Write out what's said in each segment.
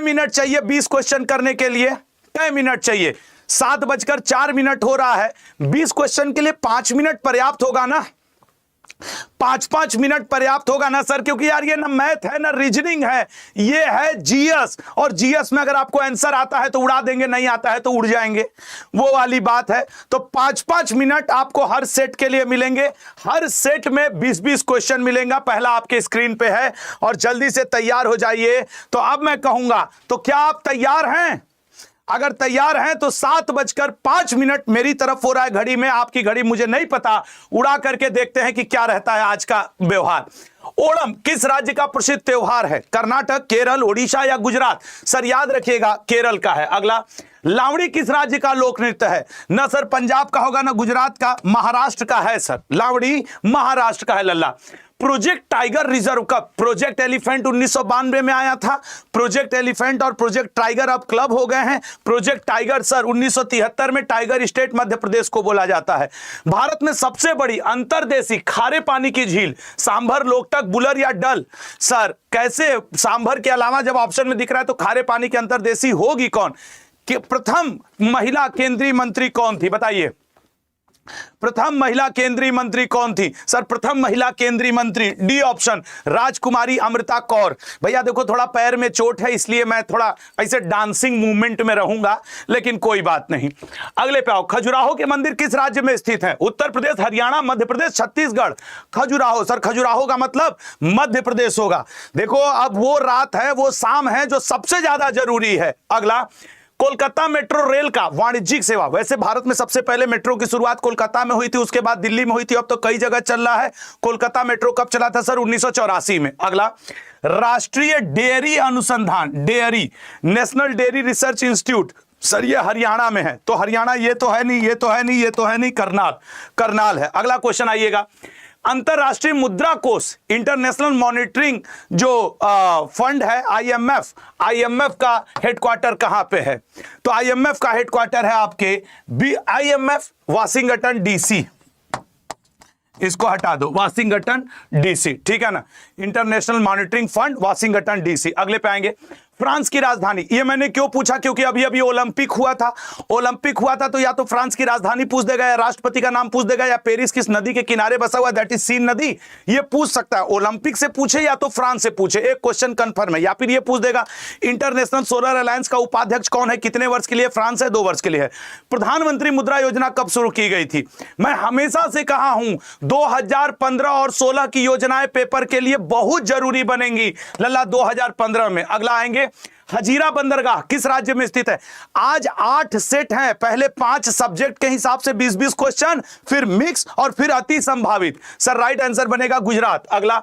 Minute चाहिए 20 question करने के लिए? कितने मिनट चाहिए? 7:04 हो रहा है। 20 क्वेश्चन के लिए 5 मिनट पर्याप्त होगा ना? 5-5 मिनट पर्याप्त होगा ना सर? क्योंकि यार ये ना मैथ है ना रीजनिंग है, ये है जीएस, और जीएस में अगर आपको आंसर आता है तो उड़ा देंगे, नहीं आता है तो उड़ जाएंगे, वो वाली बात है। तो 5-5 मिनट आपको हर सेट के लिए मिलेंगे। हर सेट में 20-20 क्वेश्चन मिलेगा। पहला आपके स्क्रीन पे है और जल्दी से तैयार हो जाइए। तो अब मैं कहूंगा, तो क्या आप तैयार हैं? अगर तैयार हैं तो 7:05 मेरी तरफ हो रहा है घड़ी में, आपकी घड़ी मुझे नहीं पता। उड़ा करके देखते हैं कि क्या रहता है आज का व्यवहार। ओणम किस राज्य का प्रसिद्ध त्योहार है? कर्नाटक, केरल, ओडिशा या गुजरात? सर याद रखिएगा केरल का है। अगला, लावणी किस राज्य का लोक नृत्य है? ना सर पंजाब का होगा ना गुजरात का, महाराष्ट्र का है सर। लावणी महाराष्ट्र का है लल्ला। प्रोजेक्ट टाइगर रिजर्व कब? प्रोजेक्ट एलिफेंट 1992 में आया था। प्रोजेक्ट एलिफेंट और प्रोजेक्ट टाइगर अब क्लब हो गए हैं। प्रोजेक्ट टाइगर सर 1973 में टाइगर स्टेट मध्य प्रदेश को बोला जाता है। भारत में सबसे बड़ी अंतर्देशीय खारे पानी की झील? सांभर, लोकटक, बुलर या डल? सर कैसे सांभर के अलावा जब ऑप्शन में दिख रहा है तो खारे पानी की अंतर्देशीय होगी कौन? कि प्रथम महिला केंद्रीय मंत्री कौन थी बताइए? प्रथम महिला केंद्रीय मंत्री कौन थी? सर प्रथम महिला केंद्रीय मंत्री डी ऑप्शन, राजकुमारी अमृता कौर। भैया देखो थोड़ा पैर में चोट है इसलिए मैं थोड़ा ऐसे डांसिंग मूवमेंट में रहूंगा, लेकिन कोई बात नहीं। अगले पे आओ। खजुराहो के मंदिर किस राज्य में स्थित है? उत्तर प्रदेश, हरियाणा, मध्य प्रदेश, छत्तीसगढ़? खजुराहो सर, खजुराहो का मतलब मध्य प्रदेश होगा। देखो अब वो रात है, वो शाम है जो सबसे ज्यादा जरूरी है। अगला, कोलकाता मेट्रो रेल का वाणिज्यिक सेवा? वैसे भारत में सबसे पहले मेट्रो की शुरुआत कोलकाता में हुई थी, उसके बाद दिल्ली में हुई थी, अब तो कई जगह चल रहा है। कोलकाता मेट्रो कब चला था सर? 1984 में। अगला, राष्ट्रीय डेयरी अनुसंधान, dairy, national dairy research institute, sir ये हरियाणा में है। तो हरियाणा ये तो है नहीं, ये तो है नहीं, ये तो है नहीं, करनाल है। अगला क्वेश्चन आइएगा। अंतरराष्ट्रीय मुद्रा कोष, इंटरनेशनल मॉनिटरिंग जो फंड है आईएमएफ का हेडक्वार्टर कहां पे है? तो आईएमएफ का हेडक्वार्टर है आपके आईएमएफ वाशिंगटन डीसी। इसको हटा दो, वाशिंगटन डीसी, ठीक है ना। International monitoring fund Washington DC. अगले पे आएंगे। फ्रांस की राजधानी, ये मैंने क्यों पूछा? क्योंकि अभी अभी ओलंपिक हुआ था। ओलंपिक हुआ था तो या तो फ्रांस की राजधानी पूछ देगा, या राष्ट्रपति का नाम पूछ देगा, या पेरिस किस नदी के किनारे बसा हुआ, दैट इज सीन नदी, ये पूछ सकता है। ओलंपिक से पूछे या तो फ्रांस से पूछे, एक क्वेश्चन कंफर्म है। या फिर ये पूछ देगा इंटरनेशनल सोलर अलायंस का उपाध्यक्ष कौन है, कितने वर्ष के लिए? फ्रांस है, 2 वर्ष के लिए है। प्रधानमंत्री मुद्रा योजना कब शुरू की गई थी? मैं हमेशा से कहा हूं 2015 और 16 की योजनाएं पेपर के लिए बहुत जरूरी बनेंगी लल्ला, 2015 में। अगला आएंगे। हजीरा बंदरगाह किस राज्य में स्थित है? आज 8 सेट हैं, पहले 5 सब्जेक्ट के हिसाब से 20-20 क्वेश्चन, फिर मिक्स और फिर अति संभावित। सर राइट आंसर बनेगा गुजरात। अगला,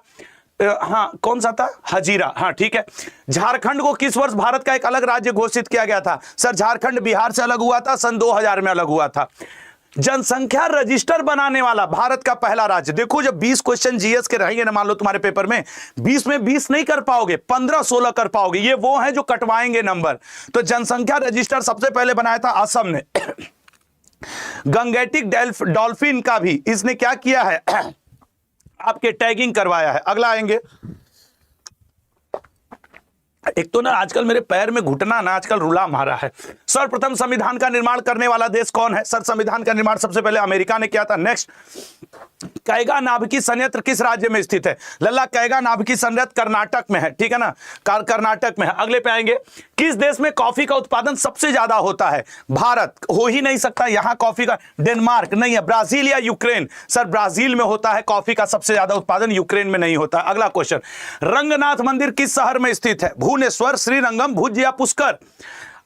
हाँ कौन सा था? हजीरा, हाँ ठीक है। झारखंड को किस वर्ष भारत का एक अलग राज्य घोषित किया गया था? सर झारखंड बिहार से अलग हुआ था, सन 2000 में अलग हुआ था। जनसंख्या रजिस्टर बनाने वाला भारत का पहला राज्य? देखो जब 20 क्वेश्चन जीएस के रहेंगे ना, मान लो तुम्हारे पेपर में 20 में 20 नहीं कर पाओगे, 15-16 कर पाओगे, ये वो है जो कटवाएंगे नंबर। तो जनसंख्या रजिस्टर सबसे पहले बनाया था असम ने। गंगेटिक डॉल्फिन का भी इसने क्या किया है? आपके टैगिंग करवाया है। अगला आएंगे। एक तो ना आजकल मेरे पैर में घुटना ना आजकल रुला मारा है। सर्वप्रथम संविधान का निर्माण करने वाला देश कौन है? सर संविधान का निर्माण सबसे पहले अमेरिका ने किया था। नेक्स्ट, कैगा नाभिकी संयंत्र किस राज्य में स्थित है? लल्ला कैगा नाभिकी संयंत्र कर्नाटक में है, ठीक है ना, कर्नाटक में है। अगले पे आएंगे। किस देश में कॉफी का उत्पादन सबसे ज्यादा होता है? भारत, हो ही नहीं सकता यहां कॉफी का। डेनमार्क नहीं है, ब्राजील या यूक्रेन? सर ब्राजील में होता है कॉफी का सबसे ज्यादा उत्पादन, यूक्रेन में नहीं होता। अगला क्वेश्चन। रंगनाथ मंदिर किस शहर में स्थित है? भुवनेश्वर, श्रीरंगम, भुज या पुष्कर?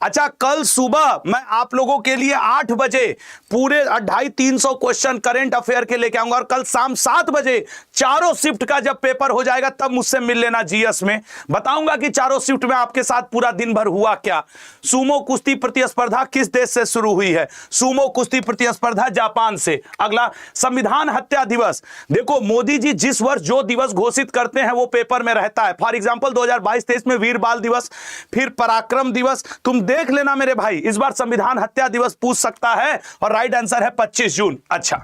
अच्छा, कल सुबह मैं आप लोगों के लिए 8 बजे पूरे 250-300 क्वेश्चन करेंट अफेयर के लेके आऊंगा, और कल शाम 7 बजे चारों शिफ्ट का जब पेपर हो जाएगा तब मुझसे मिल लेना जीएस में। बताऊंगा कि चारों शिफ्ट में आपके साथ पूरा दिन भर हुआ क्या। सुमो कुश्ती प्रतिस्पर्धा किस देश से शुरू हुई है? सुमो कुश्ती प्रतिस्पर्धा जापान से। अगला, संविधान हत्या दिवस। देखो मोदी जी जिस वर्ष जो दिवस घोषित करते हैं वो पेपर में रहता है। फॉर एग्जाम्पल 2022-23 में वीर बाल दिवस, फिर पराक्रम दिवस। तुम देख लेना मेरे भाई, इस बार संविधान हत्या दिवस पूछ सकता है, और राइट आंसर है 25 जून। अच्छा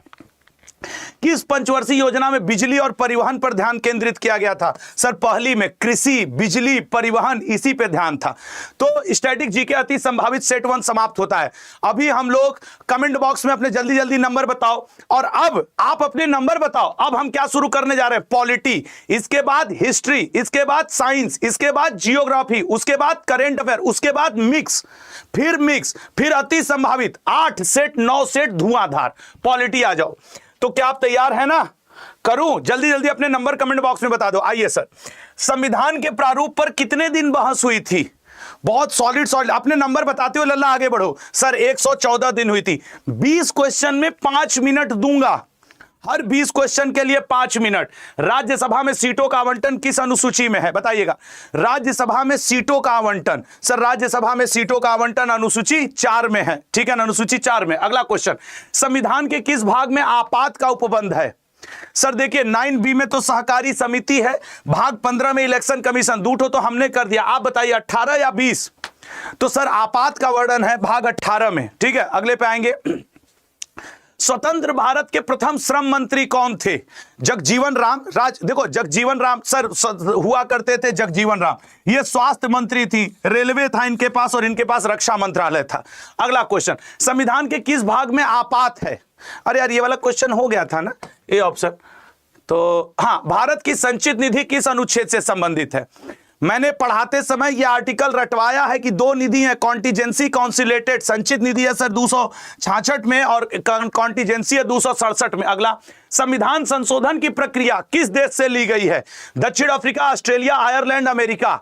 किस पंचवर्षीय योजना में बिजली और परिवहन पर ध्यान केंद्रित किया गया था? सर पहली में कृषि, बिजली, परिवहन, इसी पे ध्यान था। तो स्टैटिक जीके अति संभावित सेट 1 समाप्त होता है। अभी हम लोग कमेंट बॉक्स में अपने जल्दी जल्दी नंबर बताओ, और अब आप अपने नंबर बताओ। अब हम क्या शुरू करने जा रहे हैं? पॉलिटी, इसके बाद हिस्ट्री, इसके बाद साइंस, इसके बाद जियोग्राफी, उसके बाद करेंट अफेयर, उसके बाद मिक्स, फिर अति संभावित। 8 सेट 9 सेट धुआंधार पॉलिटी। आ जाओ। तो क्या आप तैयार हैं ना? करूं? जल्दी जल्दी अपने नंबर कमेंट बॉक्स में बता दो। आइए सर, संविधान के प्रारूप पर कितने दिन बहस हुई थी? बहुत सॉलिड अपने नंबर बताते हो लल्ला, आगे बढ़ो। सर 114 दिन हुई थी। 20 क्वेश्चन में 5 मिनट दूंगा, हर 20 क्वेश्चन के लिए 5 मिनट। राज्यसभा में सीटों का आवंटन किस अनुसूची में है? बताइएगा। राज्यसभा में सीटों का आवंटन, सर राज्यसभा में सीटों का आवंटन अनुसूची 4 में है। ठीक है ना, अनुसूची 4 में। अगला क्वेश्चन, संविधान के किस भाग में आपात का उपबंध है? सर देखिए 9B में तो सहकारी समिति है, भाग 15 में इलेक्शन कमीशन। दूठो तो हमने कर दिया, आप बताइए 18 या 20? तो सर आपात का वर्णन है भाग 18 में। ठीक है, अगले पे आएंगे। स्वतंत्र भारत के प्रथम श्रम मंत्री कौन थे? जगजीवन राम। देखो जगजीवन राम सर हुआ करते थे, जगजीवन राम। ये स्वास्थ्य मंत्री थी, रेलवे था इनके पास, और इनके पास रक्षा मंत्रालय था। अगला क्वेश्चन, संविधान के किस भाग में आपात है? अरे यार ये वाला क्वेश्चन हो गया था ना, ए ऑप्शन। तो हाँ, भारत की संचित निधि किस अनुच्छेद से संबंधित है? मैंने पढ़ाते समय यह आर्टिकल रटवाया है कि 2 निधि है, कॉन्टिजेंसी कॉन्सिलेटेड। संचित निधि है सर 266 में, और कॉन्टिजेंसी है 267 में। अगला, संविधान संशोधन की प्रक्रिया किस देश से ली गई है? दक्षिण अफ्रीका, ऑस्ट्रेलिया, आयरलैंड, अमेरिका।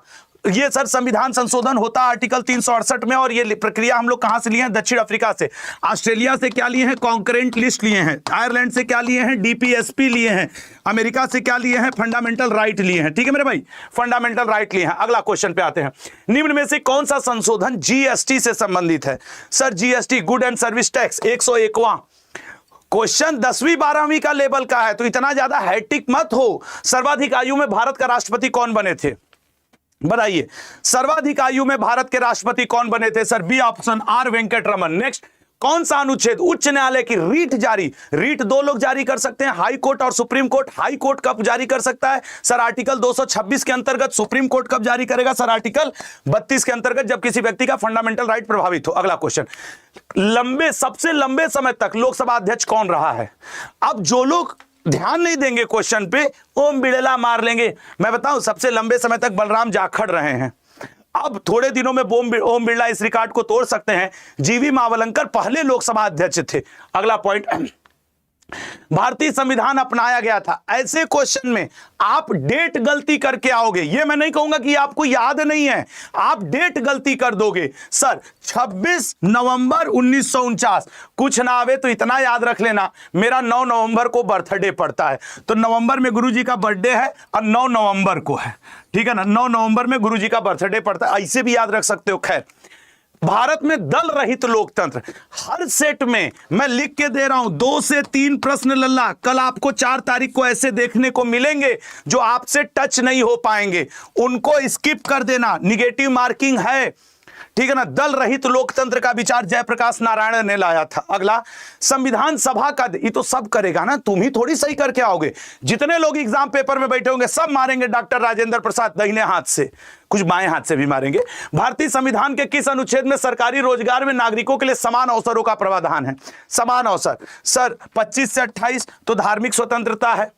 ये सर संविधान संशोधन होता है आर्टिकल 368 में, और ये प्रक्रिया हम लोग कहां से लिए हैं? दक्षिण अफ्रीका से। ऑस्ट्रेलिया से क्या लिए हैं? कॉन्करेंट लिस्ट लिए हैं। आयरलैंड से क्या लिए हैं? डीपीएसपी लिए हैं। अमेरिका से क्या लिए हैं? फंडामेंटल राइट लिए हैं। ठीक है मेरे भाई, फंडामेंटल राइट लिए हैं। अगला क्वेश्चन पे आते हैं। निम्न में से कौन सा संशोधन जीएसटी से संबंधित है? Sir GST, good and service tax, 101वां क्वेश्चन 10वीं 12वीं का लेवल का है, तो इतना ज्यादा हैट्रिक मत हो। सर्वाधिक आयु में भारत का राष्ट्रपति कौन बने थे? बताइए, सर्वाधिक आयु में भारत के राष्ट्रपति कौन बने थे? Sir B option, R Venkataraman. Next, कौन सा अनुच्छेद उच्च न्यायालय की रीट जारी? रीट 2 लोग जारी कर सकते हैं, हाई कोर्ट और सुप्रीम कोर्ट। हाई कोर्ट कब जारी कर सकता है? सर आर्टिकल 226 के अंतर्गत। सुप्रीम कोर्ट कब जारी करेगा? सर आर्टिकल 32 के अंतर्गत, जब किसी व्यक्ति का फंडामेंटल राइट प्रभावित हो। अगला क्वेश्चन, सबसे लंबे समय तक लोकसभा अध्यक्ष कौन रहा है? अब जो लोग ध्यान नहीं देंगे क्वेश्चन पे, ओम बिड़ला मार लेंगे। मैं बताऊं, सबसे लंबे समय तक बलराम जाखड़ रहे हैं। अब थोड़े दिनों में ओम बिड़ला इस रिकॉर्ड को तोड़ सकते हैं। जीवी मावलंकर पहले लोकसभा अध्यक्ष थे। अगला पॉइंट, भारतीय संविधान अपनाया गया था। ऐसे क्वेश्चन में आप डेट गलती करके आओगे। ये मैं नहीं कहूंगा कि आपको याद नहीं है, आप डेट गलती कर दोगे। सर 26 नवंबर 1949, कुछ ना आवे तो इतना याद रख लेना, मेरा 9 नवंबर को बर्थडे पड़ता है। तो नवंबर में गुरुजी का बर्थडे है और 9 नवंबर को है। ठीक है ना, 9 नवंबर में गुरुजी का बर्थडे पड़ता है, ऐसे भी याद रख सकते हो। खैर, भारत में दल रहित लोकतंत्र, हर सेट में मैं लिख के दे रहा हूं 2 से 3 प्रश्न लल्ला। कल आपको 4 तारीख को ऐसे देखने को मिलेंगे जो आपसे टच नहीं हो पाएंगे, उनको स्किप कर देना, निगेटिव मार्किंग है। ठीक है ना, दल रहित लोकतंत्र का विचार जयप्रकाश नारायण ने लाया था। अगला, संविधान सभा का, ये तो सब करेगा ना, तुम ही थोड़ी सही करके आओगे। जितने लोग एग्जाम पेपर में बैठे होंगे सब मारेंगे डॉक्टर राजेंद्र प्रसाद दाहिने हाथ से, कुछ बाएं हाथ से भी मारेंगे। भारतीय संविधान के किस अनुच्छेद में सरकारी रोजगार में नागरिकों के लिए समान अवसरों का प्रावधान है? समान अवसर, सर 25 से 28 तो धार्मिक स्वतंत्रता है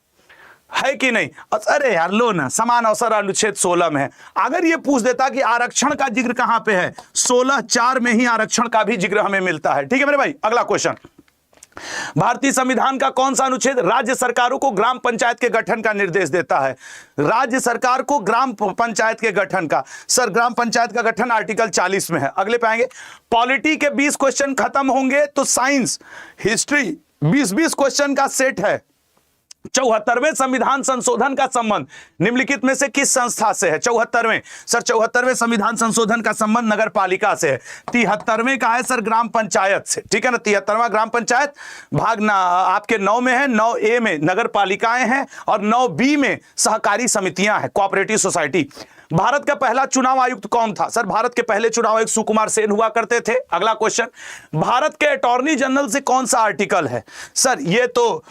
कि नहीं? अरे यार लो ना, समान अवसर अनुच्छेद 16 में है। अगर ये पूछ देता कि आरक्षण का जिक्र कहां पे है, 16(4) में ही आरक्षण का भी जिक्र हमें मिलता है। ठीक है मेरे भाई, अगला क्वेश्चन, भारतीय संविधान का कौन सा अनुच्छेद राज्य सरकारों को ग्राम पंचायत के गठन का निर्देश देता है? राज्य सरकार को ग्राम पंचायत के गठन का, सर ग्राम पंचायत का गठन आर्टिकल 40 में है। अगले पे आएंगे, पॉलिटी के 20 क्वेश्चन खत्म होंगे तो साइंस हिस्ट्री 20-20 क्वेश्चन का सेट है। 74वें संविधान संशोधन का संबंध निम्नलिखित में से किस संस्था से है? 74वें, सर 74वें संविधान संशोधन का संबंध नगर पालिका से है। 73वें का है सर ग्राम पंचायत से। ठीक है ना, 73वां ग्राम पंचायत भाग आपके 9 में है, 9A में नगर पालिकाएं हैं और 9B में सहकारी समितियां हैं, कोऑपरेटिव सोसाइटी। भारत का पहला चुनाव आयुक्त कौन था? सर भारत के पहले चुनाव आयुक्त सुकुमार सेन हुआ करते थे। अगला क्वेश्चन, भारत के अटॉर्नी जनरल से कौन सा आर्टिकल है? सर ये तो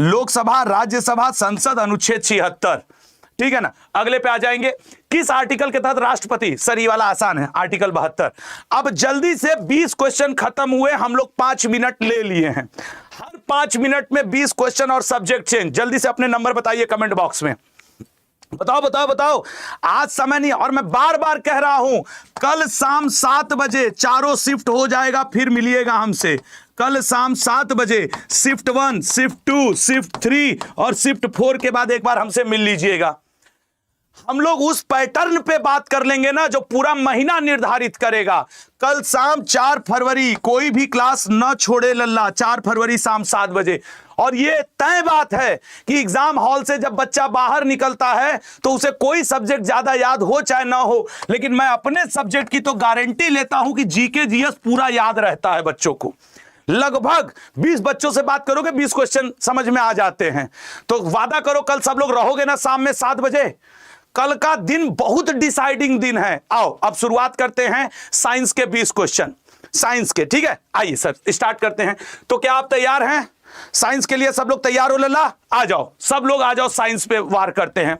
लोकसभा, राज्यसभा, संसद, अनुच्छेद 76, ठीक है ना। अगले पे आ जाएंगे, किस आर्टिकल के तहत राष्ट्रपति? सर ये वाला आसान है, आर्टिकल 72। अब जल्दी से 20 क्वेश्चन खत्म हुए, हम लोग 5 मिनट ले लिए हैं। हर 5 मिनट में 20 क्वेश्चन और सब्जेक्ट चेंज। जल्दी से अपने नंबर बताइए कमेंट बॉक्स में, बताओ बताओ बताओ। आज समय नहीं, और मैं बार बार कह रहा हूं, कल शाम 7 बजे चारों शिफ्ट हो जाएगा, फिर मिलिएगा हमसे। कल शाम 7 बजे शिफ्ट 1, शिफ्ट 2, शिफ्ट 3 और शिफ्ट 4 के बाद एक बार हमसे मिल लीजिएगा। हम लोग उस पैटर्न पे बात कर लेंगे ना जो पूरा महीना निर्धारित करेगा। कल शाम 4 फरवरी कोई भी क्लास न छोड़े लल्ला, 4 फरवरी शाम 7 बजे। और ये तय बात है कि एग्जाम हॉल से जब बच्चा बाहर निकलता है तो उसे कोई सब्जेक्ट ज्यादा याद हो चाहे ना हो, लेकिन मैं अपने सब्जेक्ट की तो गारंटी लेता हूं कि जीके जीएस पूरा याद रहता है बच्चों को। लगभग 20 बच्चों से बात करोगे 20 क्वेश्चन समझ में आ जाते हैं। तो वादा करो कल सब लोग रहोगे ना शाम में 7 बजे। कल का दिन बहुत डिसाइडिंग दिन है। आओ अब शुरुआत करते हैं साइंस के 20 क्वेश्चन, साइंस के, ठीक है। आइए सर स्टार्ट करते हैं। तो क्या आप तैयार हैं साइंस के लिए? सब लोग तैयार हो लल्ला? आ जाओ सब लोग आ जाओ, साइंस पे वार करते हैं।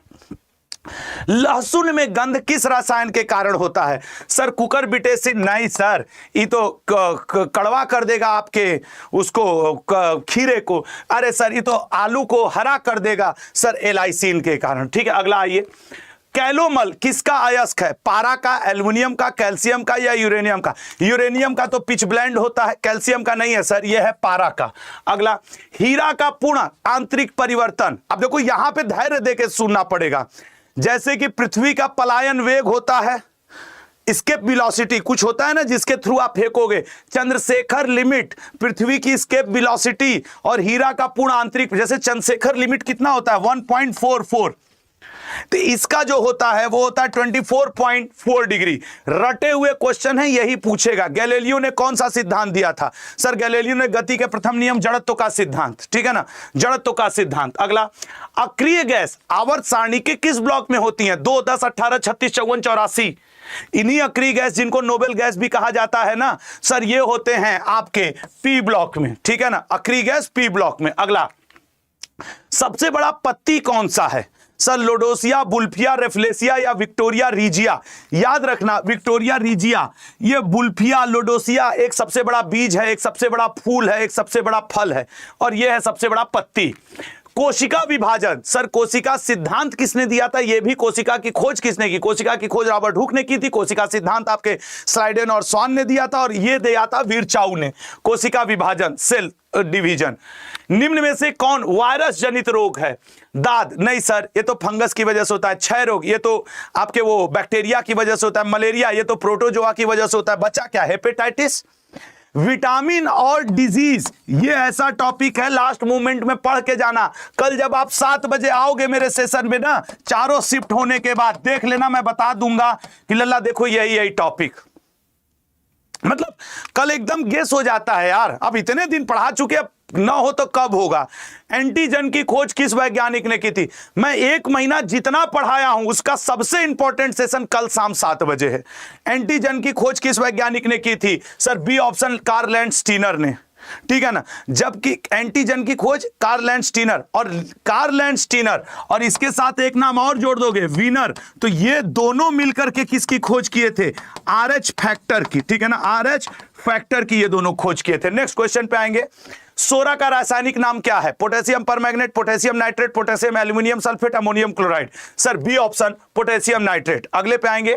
लहसुन में गंध किस रसायन के कारण होता है? सर कुकर बिटेसिन नहीं सर, ये तो कड़वा कर देगा आपके उसको खीरे को। अरे सर ये तो आलू को हरा कर देगा सर, एलाइसिन के कारण, ठीक है। अगला आइए, कैलोमल किसका अयस्क है? पारा का, एल्युमिनियम का, कैल्शियम का या यूरेनियम का? यूरेनियम का तो पिच ब्लेंड होता है, कैल्शियम का नहीं है सर, यह है पारा का। अगला, हीरा का पूर्ण आंतरिक परिवर्तन। अब देखो यहां पे धैर्य देके सुनना पड़ेगा। जैसे कि पृथ्वी का पलायन वेग होता है, स्केप वेलोसिटी कुछ होता है ना जिसके थ्रू आप फेंकोगे, चंद्रशेखर लिमिट पृथ्वी की स्केप वेलोसिटी, और हीरा का पूर्ण आंतरिक, जैसे चंद्रशेखर लिमिट कितना होता है 1.44, तो इसका जो होता है वो होता है 24.4 डिग्री। रटे हुए क्वेश्चन है, यही पूछेगा। गैलीलियो ने कौन सा सिद्धांत दिया था? सर गैलीलियो ने गति के प्रथम नियम, जड़त्व का सिद्धांत, ठीक है ना, जड़त्व का सिद्धांत। अगला, अक्रिय गैस आवर्त सारणी के किस ब्लॉक में होती है? 2, 10, 18, 36, 54, 84। इन्हीं अक्रिय गैस जिनको नोबेल गैस भी कहा जाता है ना सर, ये होते हैं आपके पी ब्लॉक में, ठीक है ना, अक्रिय गैस पी ब्लॉक में। अगला, सबसे बड़ा पत्ती कौन सा है? सर लोडोसिया, बुल्फिया, रेफ्लेसिया या विक्टोरिया रीजिया? याद रखना विक्टोरिया रीजिया, ये बुल्फिया, लोडोसिया एक सबसे बड़ा बीज है, एक सबसे बड़ा फूल है, एक सबसे बड़ा फल है, और यह है सबसे बड़ा पत्ती। कोशिका विभाजन, सर कोशिका सिद्धांत किसने दिया था? यह भी कोशिका की खोज किसने की? कोशिका की खोज रॉबर्ट हुक ने की थी। कोशिका सिद्धांत आपके स्लाइडेन और स्वान ने दिया था, और यह दिया था विरचाउ ने। कोशिका विभाजन, सेल डिवीजन। निम्न में से कौन वायरस जनित रोग है? दाद नहीं सर, ये तो फंगस की वजह से होता है। क्षय रोग, ये तो आपके वो बैक्टीरिया की वजह से होता है। मलेरिया, ये तो प्रोटोजोआ की वजह से होता है। बचा क्या? हेपेटाइटिस। विटामिन और डिजीज, ये ऐसा टॉपिक है लास्ट मोमेंट में पढ़ के जाना। कल जब आप 7 बजे आओगे मेरे सेशन में ना, चारों शिफ्ट होने के बाद देख लेना, मैं बता दूंगा कि लल्ला देखो यही टॉपिक। मतलब कल एकदम गेस हो जाता है यार, अब इतने दिन पढ़ा चुके, अब ना हो तो कब होगा। एंटीजन की खोज किस वैज्ञानिक ने की थी? मैं 1 महीना जितना पढ़ाया हूं उसका सबसे इंपॉर्टेंट सेशन कल शाम 7 बजे है। एंटीजन की खोज किस वैज्ञानिक ने की थी? Sir B option, Karl Landsteiner ने, ठीक है ना। जबकि एंटीजन की खोज कार्ल लैंड-स्टीनर, और कार्ल लैंड-स्टीनर और इसके साथ एक नाम और जोड़ दोगे, वीनर, तो ये दोनों मिलकर के किसकी खोज किए थे? RH फैक्टर की, ठीक है ना, RH फैक्टर की ये दोनों खोज किए थे। नेक्स्ट क्वेश्चन पे आएंगे। सोरा का रासायनिक नाम क्या है? Potassium permanganate, potassium nitrate, potassium aluminium sulphate, ammonium chloride. Sir B option, potassium nitrate. अगले पे आएंगे,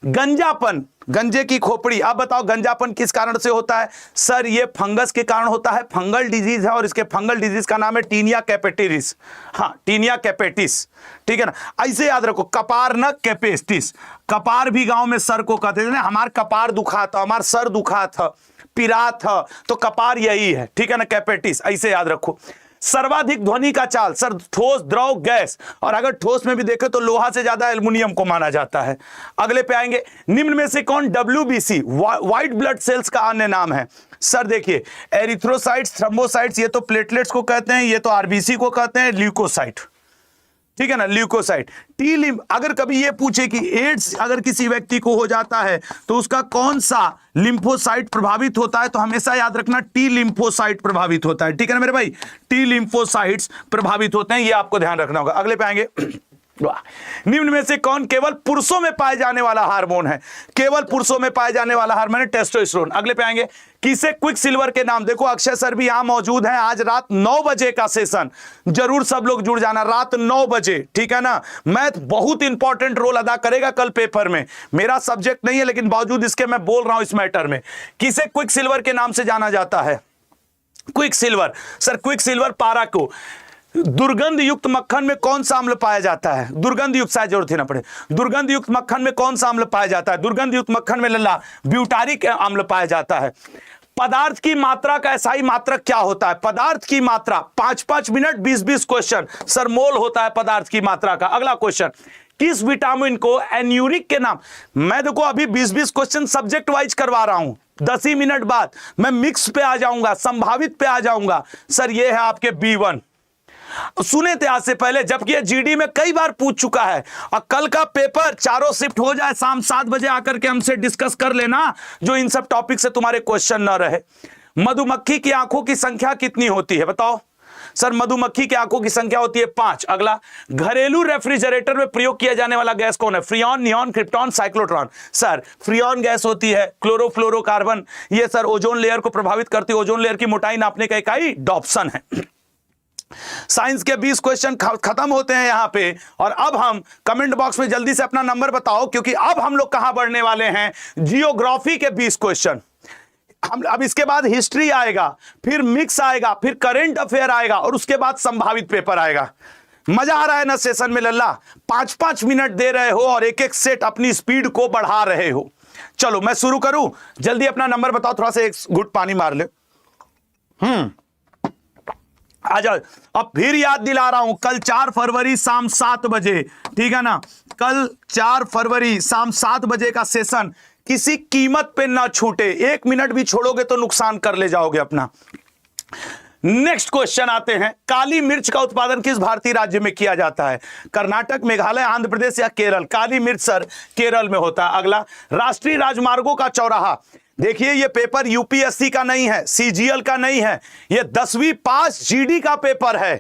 गंजापन, गंजे की खोपड़ी। आप बताओ गंजापन किस कारण से होता है? सर ये फंगस के कारण होता है, फंगल डिजीज है, और इसके फंगल डिजीज का नाम है टीनिया कैपेटिस। हाँ टीनिया कैपेटिस, ठीक है ना। ऐसे याद रखो, कपार न कैपेटिस। कपार भी गांव में सर को कहते थे ना, हमार कपार दुखा था, हमार सर दुखा था, पिरा था, तो कपार यही है, ठीक है ना, कैपेटिस, ऐसे याद रखो। सर्वाधिक ध्वनि का चाल, सर ठोस, द्रव, गैस, और अगर ठोस में भी देखें तो लोहा से ज्यादा एल्युमिनियम को माना जाता है। अगले पे आएंगे, निम्न में से कौन WBC व्हाइट ब्लड सेल्स का अन्य नाम है? सर देखिए, एरिथ्रोसाइट्स, थ्रोम्बोसाइट्स, ये तो प्लेटलेट्स को कहते हैं, ये तो RBC को कहते हैं, ल्यूकोसाइट, ठीक है ना, ल्यूकोसाइट। टी लिम्फ, अगर कभी ये पूछे कि एड्स अगर किसी व्यक्ति को हो जाता है तो उसका कौन सा लिम्फोसाइट प्रभावित होता है, तो हमेशा याद रखना टी लिम्फोसाइट प्रभावित होता है। ठीक है ना मेरे भाई, टी लिम्फोसाइट्स प्रभावित होते हैं, ये आपको ध्यान रखना होगा। अगले पे आएंगे। निम्न में से कौन केवल पुरुषों में पाए जाने वाला हार्मोन है? केवल पुरुषों में पाए जाने वाला हार्मोन है टेस्टोस्टेरोन। अगले पे आएंगे। किसे क्विक सिल्वर के नाम, देखो अक्षय सर भी यहां मौजूद हैं, आज रात 9 बजे का सेशन, जरूर सब लोग जुड़ जाना रात 9 बजे। ठीक है ना, मैथ बहुत इंपॉर्टेंट रोल अदा करेगा कल पेपर में, मेरा सब्जेक्ट नहीं है लेकिन बावजूद इसके मैं बोल रहा हूं इस मैटर में। किसे क्विक सिल्वर के नाम से जाना जाता है? Quick silver, sir quick silver पारा को। दुर्गंध युक्त मक्खन में कौन सा अम्ल पाया जाता है? दुर्गंध युक्त, शायद जरूरत ही ना पड़े। दुर्गंध युक्त मक्खन में कौन सा अम्ल पाया जाता है? दुर्गंध युक्त मक्खन में लल्ला ब्यूटारिक अम्ल पाया जाता है। पदार्थ की मात्रा का एसआई मात्रक क्या होता है? पदार्थ की मात्रा 5-5 मिनट 20-20 क्वेश्चन, सर मोल होता है पदार्थ की मात्रा का। अगला क्वेश्चन, किस विटामिन को एन्यूरिक के नाम, मैं देखो अभी 20-20 क्वेश्चन सब्जेक्ट वाइज करवा रहा हूं, 10 ही मिनट बाद मैं मिक्स पे आ जाऊंगा, संभावित पे आ जाऊंगा। सर ये है आपके B1, सुने थे आज से पहले, जबकि ये जीडी में कई बार पूछ चुका है। और कल का पेपर चारों शिफ्ट हो जाए, शाम 7 बजे आकर के हमसे डिस्कस कर लेना, जो इन सब टॉपिक से तुम्हारे क्वेश्चन ना रहे। मधुमक्खी की आंखों की संख्या कितनी होती है बताओ? सर मधुमक्खी की आंखों की संख्या होती है 5। अगला, घरेलू रेफ्रिजरेटर में प्रयोग किया जाने वाला गैस कौन है? Freon, neon, krypton, cyclotron. Sir freon gas होती है, क्लोरोफ्लोरोकार्बन, ये सर ओजोन लेयर को प्रभावित करती है, ओजोन लेयर की मोटाई नापने का इकाई डॉप्सन है। साइंस के 20 क्वेश्चन खत्म होते हैं यहां पे, और अब हम कमेंट बॉक्स में जल्दी से अपना नंबर बताओ, क्योंकि अब हम लोग कहां बढ़ने वाले हैं? जियोग्राफी के 20 क्वेश्चन। हम अब इसके बाद हिस्ट्री आएगा, फिर मिक्स आएगा, फिर करंट अफेयर आएगा, और उसके बाद संभावित पेपर आएगा। मजा आ रहा है ना सेशन में लल्ला? 5-5 मिनट दे रहे हो और एक एक सेट अपनी स्पीड को बढ़ा रहे हो। चलो मैं शुरू करूं, जल्दी अपना नंबर बताओ, थोड़ा सा एक घुट पानी मार ले। आ जाओ। अब फिर याद दिला रहा हूं, कल 4 फरवरी शाम 7 बजे, ठीक है ना, कल 4 फरवरी शाम 7 बजे का सेशन किसी कीमत पे ना छूटे। 1 मिनट भी छोड़ोगे तो नुकसान कर ले जाओगे अपना। नेक्स्ट क्वेश्चन आते हैं, काली मिर्च का उत्पादन किस भारतीय राज्य में किया जाता है? कर्नाटक, मेघालय, आंध्र प्रदेश या केरल? काली मिर्च सर केरल में होता है। अगला, राष्ट्रीय राजमार्गों का चौराहा, देखिए ये पेपर यूपीएससी का नहीं है, सीजीएल का नहीं है, ये 10वीं पास जीडी का पेपर है।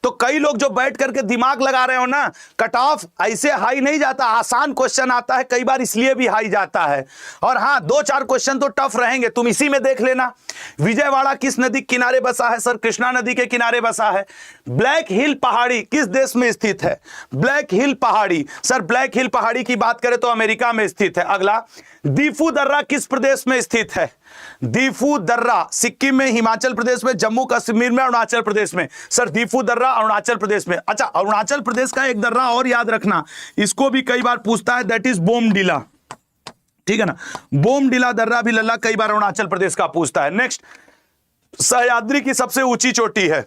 तो कई लोग जो बैठ करके दिमाग लगा रहे हो ना, कट ऑफ ऐसे हाई नहीं जाता, आसान क्वेश्चन आता है कई बार, इसलिए भी हाई जाता है। और हाँ 2-4 क्वेश्चन तो टफ रहेंगे, तुम इसी में देख लेना। विजयवाड़ा किस नदी के किनारे बसा है? सर कृष्णा नदी के किनारे बसा है। ब्लैक हिल पहाड़ी किस देश में स्थित है? ब्लैक हिल पहाड़ी, सर ब्लैक हिल पहाड़ी की बात करें तो अमेरिका में स्थित है। अगला, दीफू दर्रा किस प्रदेश में स्थित है? दीफू दर्रा सिक्किम में, हिमाचल प्रदेश में, जम्मू कश्मीर में, अरुणाचल प्रदेश में। सर दीफू दर्रा अरुणाचल प्रदेश में। अच्छा, अरुणाचल प्रदेश का एक दर्रा और याद रखना, इसको भी कई बार पूछता है, दैट इज बोमडिला। ठीक है ना, बोमडिला दर्रा भी लल्ला कई बार अरुणाचल प्रदेश का पूछता है। नेक्स्ट, सह्याद्री की सबसे ऊंची चोटी है?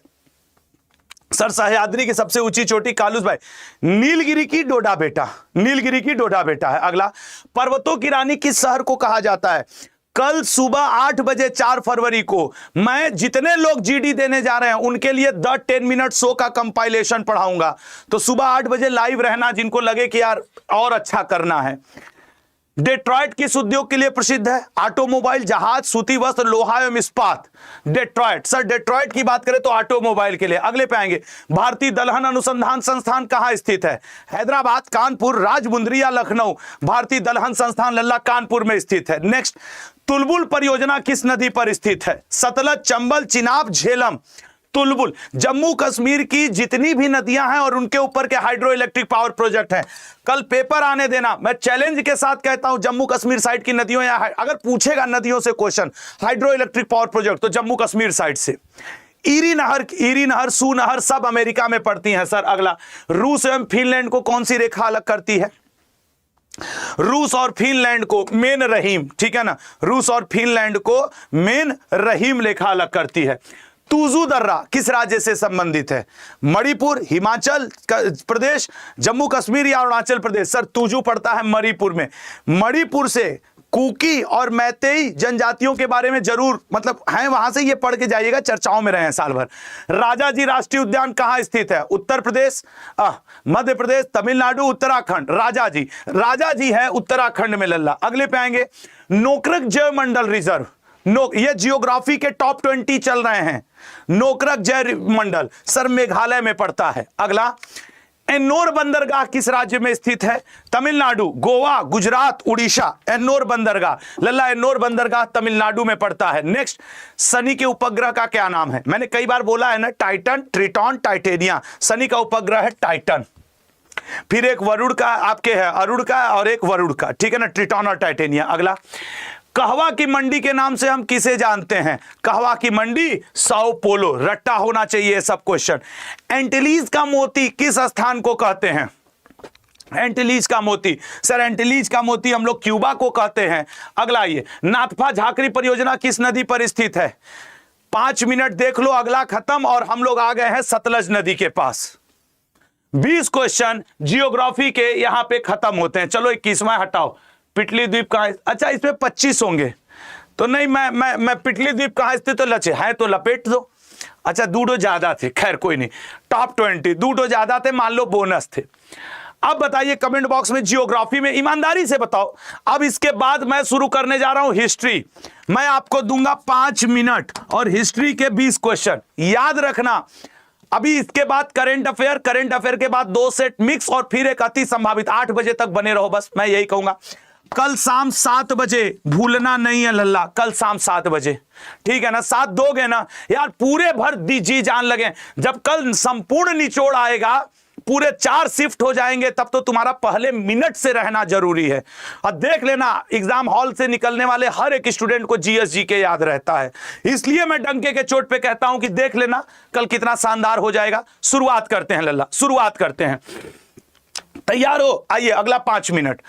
सर सह्याद्री की सबसे ऊंची चोटी कालूस भाई, नीलगिरी की डोडा बेटा, नीलगिरी की डोडा बेटा है। अगला, पर्वतों की रानी किस शहर को कहा जाता है? कल सुबह 8 बजे 4 फरवरी को मैं जितने लोग जीडी देने जा रहे हैं उनके लिए द 10 मिनट शो का कंपाइलेशन पढ़ाऊंगा, तो सुबह 8 बजे लाइव रहना, जिनको लगे कि यार और अच्छा करना है। डेट्रॉयट किस उद्योग के लिए प्रसिद्ध है? ऑटोमोबाइल, जहाज, सूती वस्त्र, लोहा एवं इस्पात। डेट्रॉयट, सर डेट्रॉयट की बात करें तो ऑटोमोबाइल के लिए। अगले पे आएंगे, भारतीय दलहन अनुसंधान संस्थान कहां स्थित है? हैदराबाद, कानपुर, राजमुंदरी या लखनऊ? भारतीय दलहन संस्थान लल्ला कानपुर में स्थित है। नेक्स्ट, तुलबुल परियोजना किस नदी पर स्थित है? सतलज, चंबल, चिनाब, झेलम? तुलबुल जम्मू कश्मीर की जितनी भी नदियां हैं और उनके ऊपर के हाइड्रो इलेक्ट्रिक पावर प्रोजेक्ट हैं, कल पेपर आने देना। मैं चैलेंज के साथ कहता हूं, जम्मू कश्मीर साइड की नदियों या अगर पूछेगा नदियों से question, hydro electric power project तो जम्मू कश्मीर साइड से। ईरी नहर, सू नहर सब अमेरिका में पड़ती हैं। सर अगला, रूस एवं फिनलैंड को कौन सी रेखा अलग करती है? रूस और फिनलैंड को मेन रहीम, ठीक है ना, रूस और फिनलैंड को मेन रहीम रेखा अलग करती है। तुजू दर्रा किस राज्य से संबंधित है? मणिपुर, हिमाचल प्रदेश, जम्मू कश्मीर या अरुणाचल प्रदेश? सर तुजू पड़ता है मणिपुर में। मणिपुर से कुकी और मैतेई जनजातियों के बारे में जरूर मतलब हैं, वहां से ये पढ़ के जाइएगा, चर्चाओं में रहे हैं साल भर। राजाजी राष्ट्रीय उद्यान कहां स्थित है? उत्तर प्रदेश, मध्य प्रदेश, तमिलनाडु, उत्तराखंड। राजाजी है उत्तराखंड में लल्ला। अगले पे आएंगे, नोकरक जैव मंडल रिजर्व। ये जियोग्राफी के टॉप 20 चल रहे हैं। नोकरक जैव मंडल सर मेघालय में पड़ता है। अगला, एन्नोर बंदरगाह किस राज्य में स्थित है? तमिलनाडु, गोवा, गुजरात, उड़ीसा। एन्नोर बंदरगाह लल्ला, एन्नोर बंदरगाह तमिलनाडु में पड़ता है। नेक्स्ट, शनि के उपग्रह का क्या नाम है? मैंने कई बार बोला है ना, टाइटन, ट्रिटॉन, टाइटेनिया। शनि का उपग्रह है टाइटन। फिर एक वरुण का आपके है, अरुण का और एक वरुण का, ठीक है ना, ट्रिटॉन और टाइटेनिया। अगला, कहवा की मंडी के नाम से हम किसे जानते हैं? कहवा की मंडी, साओ पोलो। रट्टा होना चाहिए सब क्वेश्चन। एंटिलीज का मोती किस स्थान को कहते हैं? एंटिलीज का मोती सर, एंटिलीज का मोती हम लोग क्यूबा को कहते हैं। अगला, ये नाथपा झाकरी परियोजना किस नदी पर स्थित है? 5 मिनट देख लो, अगला खत्म और हम लोग आ गए हैं सतलज नदी के पास। 20 क्वेश्चन जियोग्राफी के यहां पे खत्म होते हैं। चलो 21वां हटाओ। पिटली द्वीप कहां? अच्छा, इसमें 25 होंगे तो नहीं, मैं पिटली द्वीप कहां स्थित? तो लचे है तो लपेट दो। अच्छा, दूडो ज्यादा थे, खैर कोई नहीं। टॉप 20 दूडो ज्यादा थे, मान लो बोनस थे। अब बताइए कमेंट बॉक्स में, जियोग्राफी में ईमानदारी से बताओ। अब इसके बाद मैं शुरू करने जा रहा हूं हिस्ट्री। मैं आपको दूंगा 5 मिनट और हिस्ट्री के 20 क्वेश्चन याद रखना। अभी इसके बाद करंट अफेयर के बाद 2 सेट मिक्स और फिर एक अति संभावित। 8 बजे तक बने रहो, बस मैं यही कहूंगा। कल शाम 7 बजे भूलना नहीं है लल्ला, कल शाम 7 बजे, ठीक है ना? साथ दोगे ना यार? पूरे भर जी जान लगे। जब कल संपूर्ण निचोड़ आएगा, पूरे 4 शिफ्ट हो जाएंगे, तब तो तुम्हारा पहले मिनट से रहना जरूरी है। और देख लेना, एग्जाम हॉल से निकलने वाले हर एक स्टूडेंट को जीएस के याद रहता है, इसलिए मैं डंके के चोट पे कहता हूं कि देख लेना कल कितना शानदार हो जाएगा। शुरुआत करते हैं लल्ला, शुरुआत करते हैं। तैयार हो? आइए, अगला 5 मिनट।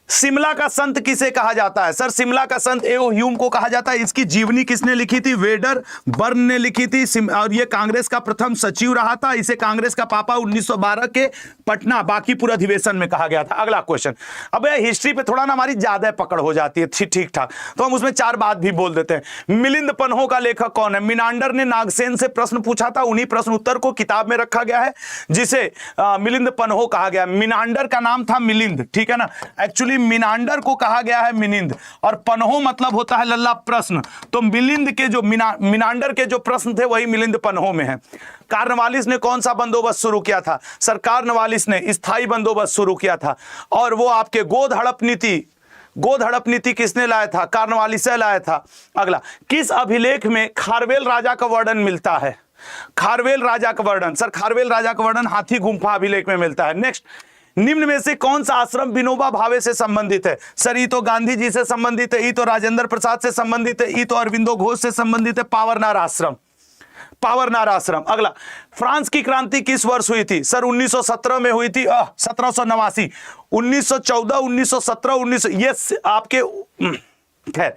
शिमला का संत किसे कहा जाता है? सर, शिमला का संत एओ ह्यूम को कहा जाता है। इसकी जीवनी किसने लिखी थी? वेडर बर्न ने लिखी थी। और ये कांग्रेस का प्रथम सचिव रहा था। इसे कांग्रेस का पापा 1912 के पटना बांकीपुर अधिवेशन में कहा गया था। अगला क्वेश्चन। अब हिस्ट्री पे थोड़ा ना हमारी ज्यादा पकड़ हो जाती है, ठीक ठाक, तो हम उसमें 4 बात भी बोल देते हैं। मिलिंद पन्हो का लेखक कौन है? मिनांडर ने नागसेन से प्रश्न पूछा था, उन्हीं प्रश्न उत्तर को किताब में रखा गया है, जिसे मिलिंद पन्हो कहा गया। मिनांडर का नाम था मिलिंद, ठीक है ना? एक्चुअली मिनांडर को कहा गया है मिनिंद, और पन्हो मतलब होता है लल्ला प्रश्न। तो मिलिंद के जो मिनांडर के जो प्रश्न थे वही मिलिंद पन्हो में है। कार्नवालिस ने कौन सा बंदोबस्त शुरू किया था? सर, कार्नवालिस ने स्थायी बंदोबस्त शुरू किया था। और वो आपके गोद हड़प नीति किसने लाया था? कार्नवालिस से लाया था। अगला, किस अभिलेख में खारवेल राजा का वर्णन मिलता है? खारवेल राजा का वर्णन, सर, खारवेल राजा का वर्णन हाथी गुम्फा अभिलेख में मिलता है। नेक्स्ट, निम्न में से कौन सा आश्रम विनोबा भावे से संबंधित है? सर, ये तो गांधी जी से संबंधित है, ये तो राजेंद्र प्रसाद से संबंधित है, ये तो अरविंदो घोष से संबंधित है। पावरनार आश्रम। अगला, फ्रांस की क्रांति किस वर्ष हुई थी? सर, 1917 में हुई थी। 1789, 1914, 1917, 19 ये आपके खैर,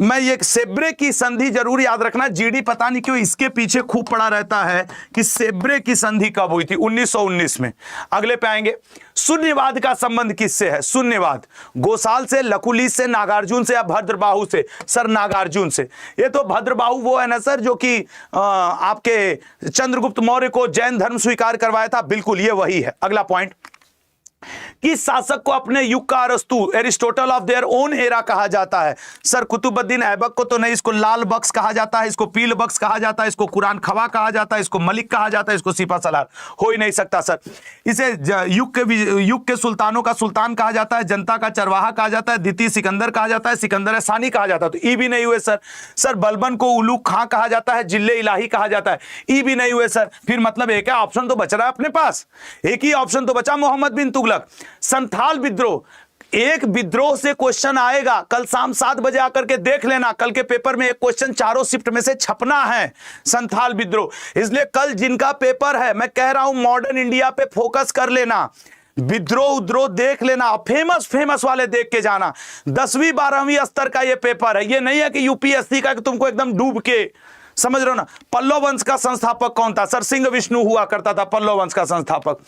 मैं ये सेब्रे की संधि जरूर याद रखना। जीडी पता नहीं क्यों इसके पीछे खूब पड़ा रहता है कि सेब्रे की संधि कब हुई थी? 1919 में। अगले पे आएंगे, शून्यवाद का संबंध किससे है? शून्यवाद गोसाल से, लकुलिस से, नागार्जुन से या भद्रबाहु से? सर, नागार्जुन से। ये तो भद्रबाहु वो है ना सर, जो कि आपके चंद्रगुप्त मौर्य को जैन धर्म स्वीकार करवाया था, बिल्कुल ये वही है। अगला पॉइंट, किस शासक को अपने युग का अरस्तु, Aristotle of their own era कहा जाता है? सर, कुतुबुद्दीन ऐबक को तो नहीं, इसको लाल बख्श कहा जाता है, इसको पील बख्श कहा जाता है, इसको कुरान खवा कहा जाता है, इसको मलिक कहा जाता है, इसको सिपा सलार। हो ही नहीं सकता सर। इसे युग के सुल्तानों का सुल्तान कहा जाता है, जनता का चरवाहा कहा जाता है, द्वितीय सिकंदर कहा जाता है, सिकंदर सानी कहा जाता है। तो ई भी नहीं हुए सर। सर, बलबन को उलूक खां कहा जाता है, जिले इलाही कहा जाता है, ई भी नहीं हुए सर। फिर मतलब एक ऑप्शन तो बच रहा है अपने पास, एक ही ऑप्शन तो बचा, मोहम्मद बिन तुगलक। संथाल विद्रोह, एक विद्रोह से क्वेश्चन आएगा, कल शाम 7 बजे आकर के देख लेना। कल के पेपर में एक क्वेश्चन 4 शिफ्ट में से छपना है, संथाल विद्रोह। इसलिए कल जिनका पेपर है, मैं कह रहा हूं मॉडर्न इंडिया पे फोकस कर लेना, विद्रोह उद्रोह देख लेना, फेमस वाले देख के जाना। 10वीं 12वीं स्तर का ये पेपर है, ये नहीं है कि यूपीएससी का कि तुमको एकदम डूब के, समझ रहे हो ना। पल्लव वंश का संस्थापक कौन था? सर, सिंह विष्णु हुआ करता था पल्लव वंश का संस्थापक।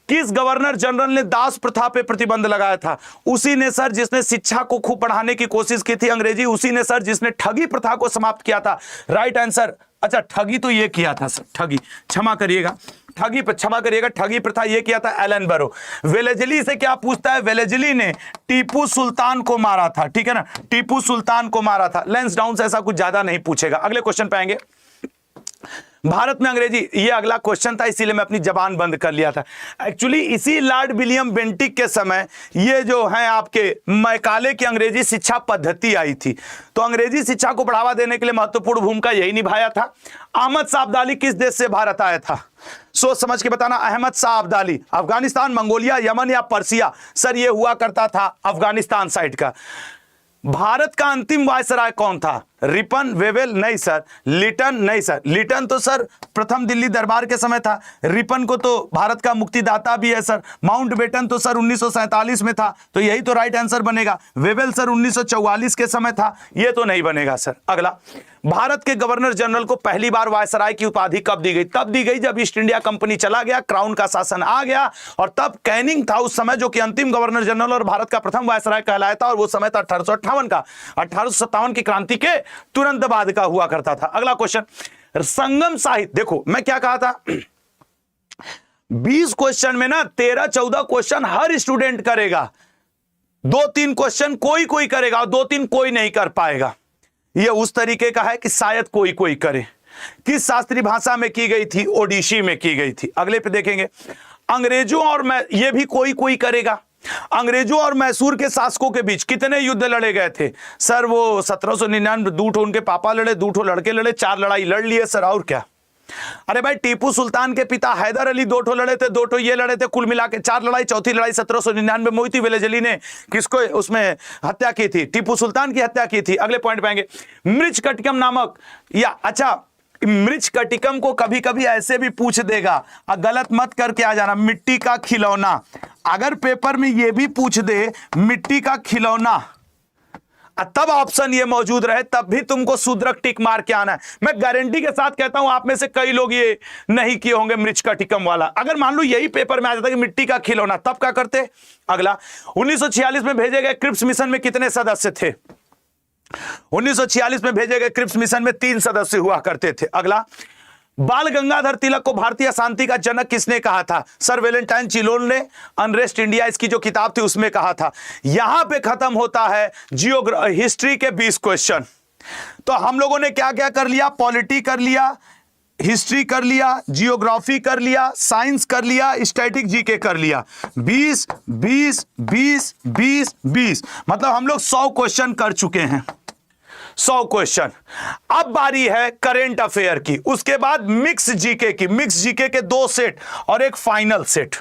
किस गवर्नर जनरल ने दास प्रथा पे प्रतिबंध लगाया था? उसी ने सर जिसने शिक्षा को खूब बढ़ाने की कोशिश की थी अंग्रेजी, उसी ने सर जिसने ठगी प्रथा को समाप्त किया था। Right answer. अच्छा, ठगी तो ये किया था सर, ठगी, क्षमा करिएगा, ठगी प्रथा ये किया था एलन बैरो। वेलेजली से क्या पूछता है? वेलेजली ने टीपू सुल्तान को मारा था, ठीक है ना, टीपू सुल्तान को मारा था। लेंसडाउन से ऐसा कुछ ज्यादा नहीं पूछेगा। अगले क्वेश्चन पे आएंगे। भारत में अंग्रेजी, ये अगला क्वेश्चन था इसीलिए मैं अपनी जबान बंद कर लिया था। एक्चुअली इसी लॉर्ड विलियम बेंटिक के समय ये जो है आपके मैकाले की अंग्रेजी शिक्षा पद्धति आई थी। तो अंग्रेजी शिक्षा को बढ़ावा देने के लिए महत्वपूर्ण भूमिका यही निभाया था। अहमद शाह अब्दाली किस देश से भारत आया था? सोच समझ के बताना। अहमद शाह अब्दाली अफगानिस्तान, मंगोलिया, यमन या पर्सिया? सर ये हुआ करता था अफगानिस्तान साइड का। भारत का अंतिम वायसराय कौन था? Ripon, Wavell? नहीं सर। लिटन? नहीं सर। लिटन तो सर प्रथम दिल्ली दरबार के समय था। रिपन को तो भारत का मुक्तिदाता भी है सर। माउंटबेटन तो सर 1947 में था, तो यही तो राइट आंसर बनेगा। वेवेल सर 1944 के समय था, ये तो नहीं बनेगा सर। अगला, भारत के गवर्नर जनरल को पहली बार वायसराय की उपाधि कब दी गई? तब दी गई जब ईस्ट इंडिया कंपनी चला गया, क्राउन का शासन आ गया, और तब कैनिंग था उस समय जो कि अंतिम गवर्नर जनरल और भारत का प्रथम वायसराय कहलाया था, और वो समय था 1858 का। 1857 की क्रांति के तुरंत बाद का हुआ करता था। अगला क्वेश्चन, संगम साहित्य। देखो मैं क्या कहा था, 20 क्वेश्चन में ना 13-14 क्वेश्चन हर स्टूडेंट करेगा, 2-3 क्वेश्चन कोई कोई करेगा और 2-3 कोई नहीं कर पाएगा। यह उस तरीके का है कि शायद कोई कोई करे। किस शास्त्रीय भाषा में की गई थी? ओडिशी में की गई थी। अगले पे देखेंगे, अंग्रेजों और ये भी कोई कोई करेगा। अंग्रेजों और मैसूर के शासकों के बीच कितने युद्ध लड़े गए थे? सर वो 1799 2 उनके पापा लड़े, 2 लड़के लड़े, 4 लड़ाई लड़ लिए सर। और क्या? अरे भाई टीपू सुल्तान के पिता हैदर अली 2 लड़े थे, 2 ये लड़े थे, कुल मिला के 4 लड़ाई। चौथी लड़ाई 1799 में हुई थी। वेलेजली ने किसको उसमें हत्या की थी? टीपू सुल्तान की हत्या की थी। अगले पॉइंट पे आएंगे, मृच्छकटिकम नामक, या अच्छा मृच्छकटिकम को कभी कभी ऐसे भी पूछ देगा, गलत मत करके आ जाना, मिट्टी का खिलौना। अगर पेपर में ये भी पूछ दे मिट्टी का खिलौना, तब ऑप्शन ये मौजूद रहे, तब भी तुमको शूद्रक टिक मार के आना है। मैं गारंटी के साथ कहता हूं आप में से कई लोग ये नहीं किए होंगे मृच्छकटिकम वाला। अगर मान लो यही पेपर में आ जाता कि मिट्टी का खिलौना, तब क्या करते? अगला, 1946 में भेजे गए क्रिप्स मिशन में कितने सदस्य थे? 1946 में भेजे गए क्रिप्स मिशन में 3 सदस्य हुआ करते थे। अगला, बाल गंगाधर तिलक को भारतीय शांति का जनक किसने कहा था? सर वेलेंटाइन चिलोल ने अनरेस्ट इंडिया इसकी जो किताब थी उसमें कहा था। यहां पे खत्म होता है हिस्ट्री के 20 क्वेश्चन। तो हम लोगों ने क्या क्या कर लिया? पॉलिटी कर लिया, हिस्ट्री कर लिया, जियोग्राफी कर लिया, साइंस कर लिया, स्टैटिक जीके कर लिया। 20 20 20 20 20 मतलब हम लोग 100 क्वेश्चन कर चुके हैं। 100 क्वेश्चन। अब बारी है करेंट अफेयर की, उसके बाद मिक्स जीके की। मिक्स जीके के 2 सेट और एक फाइनल सेट,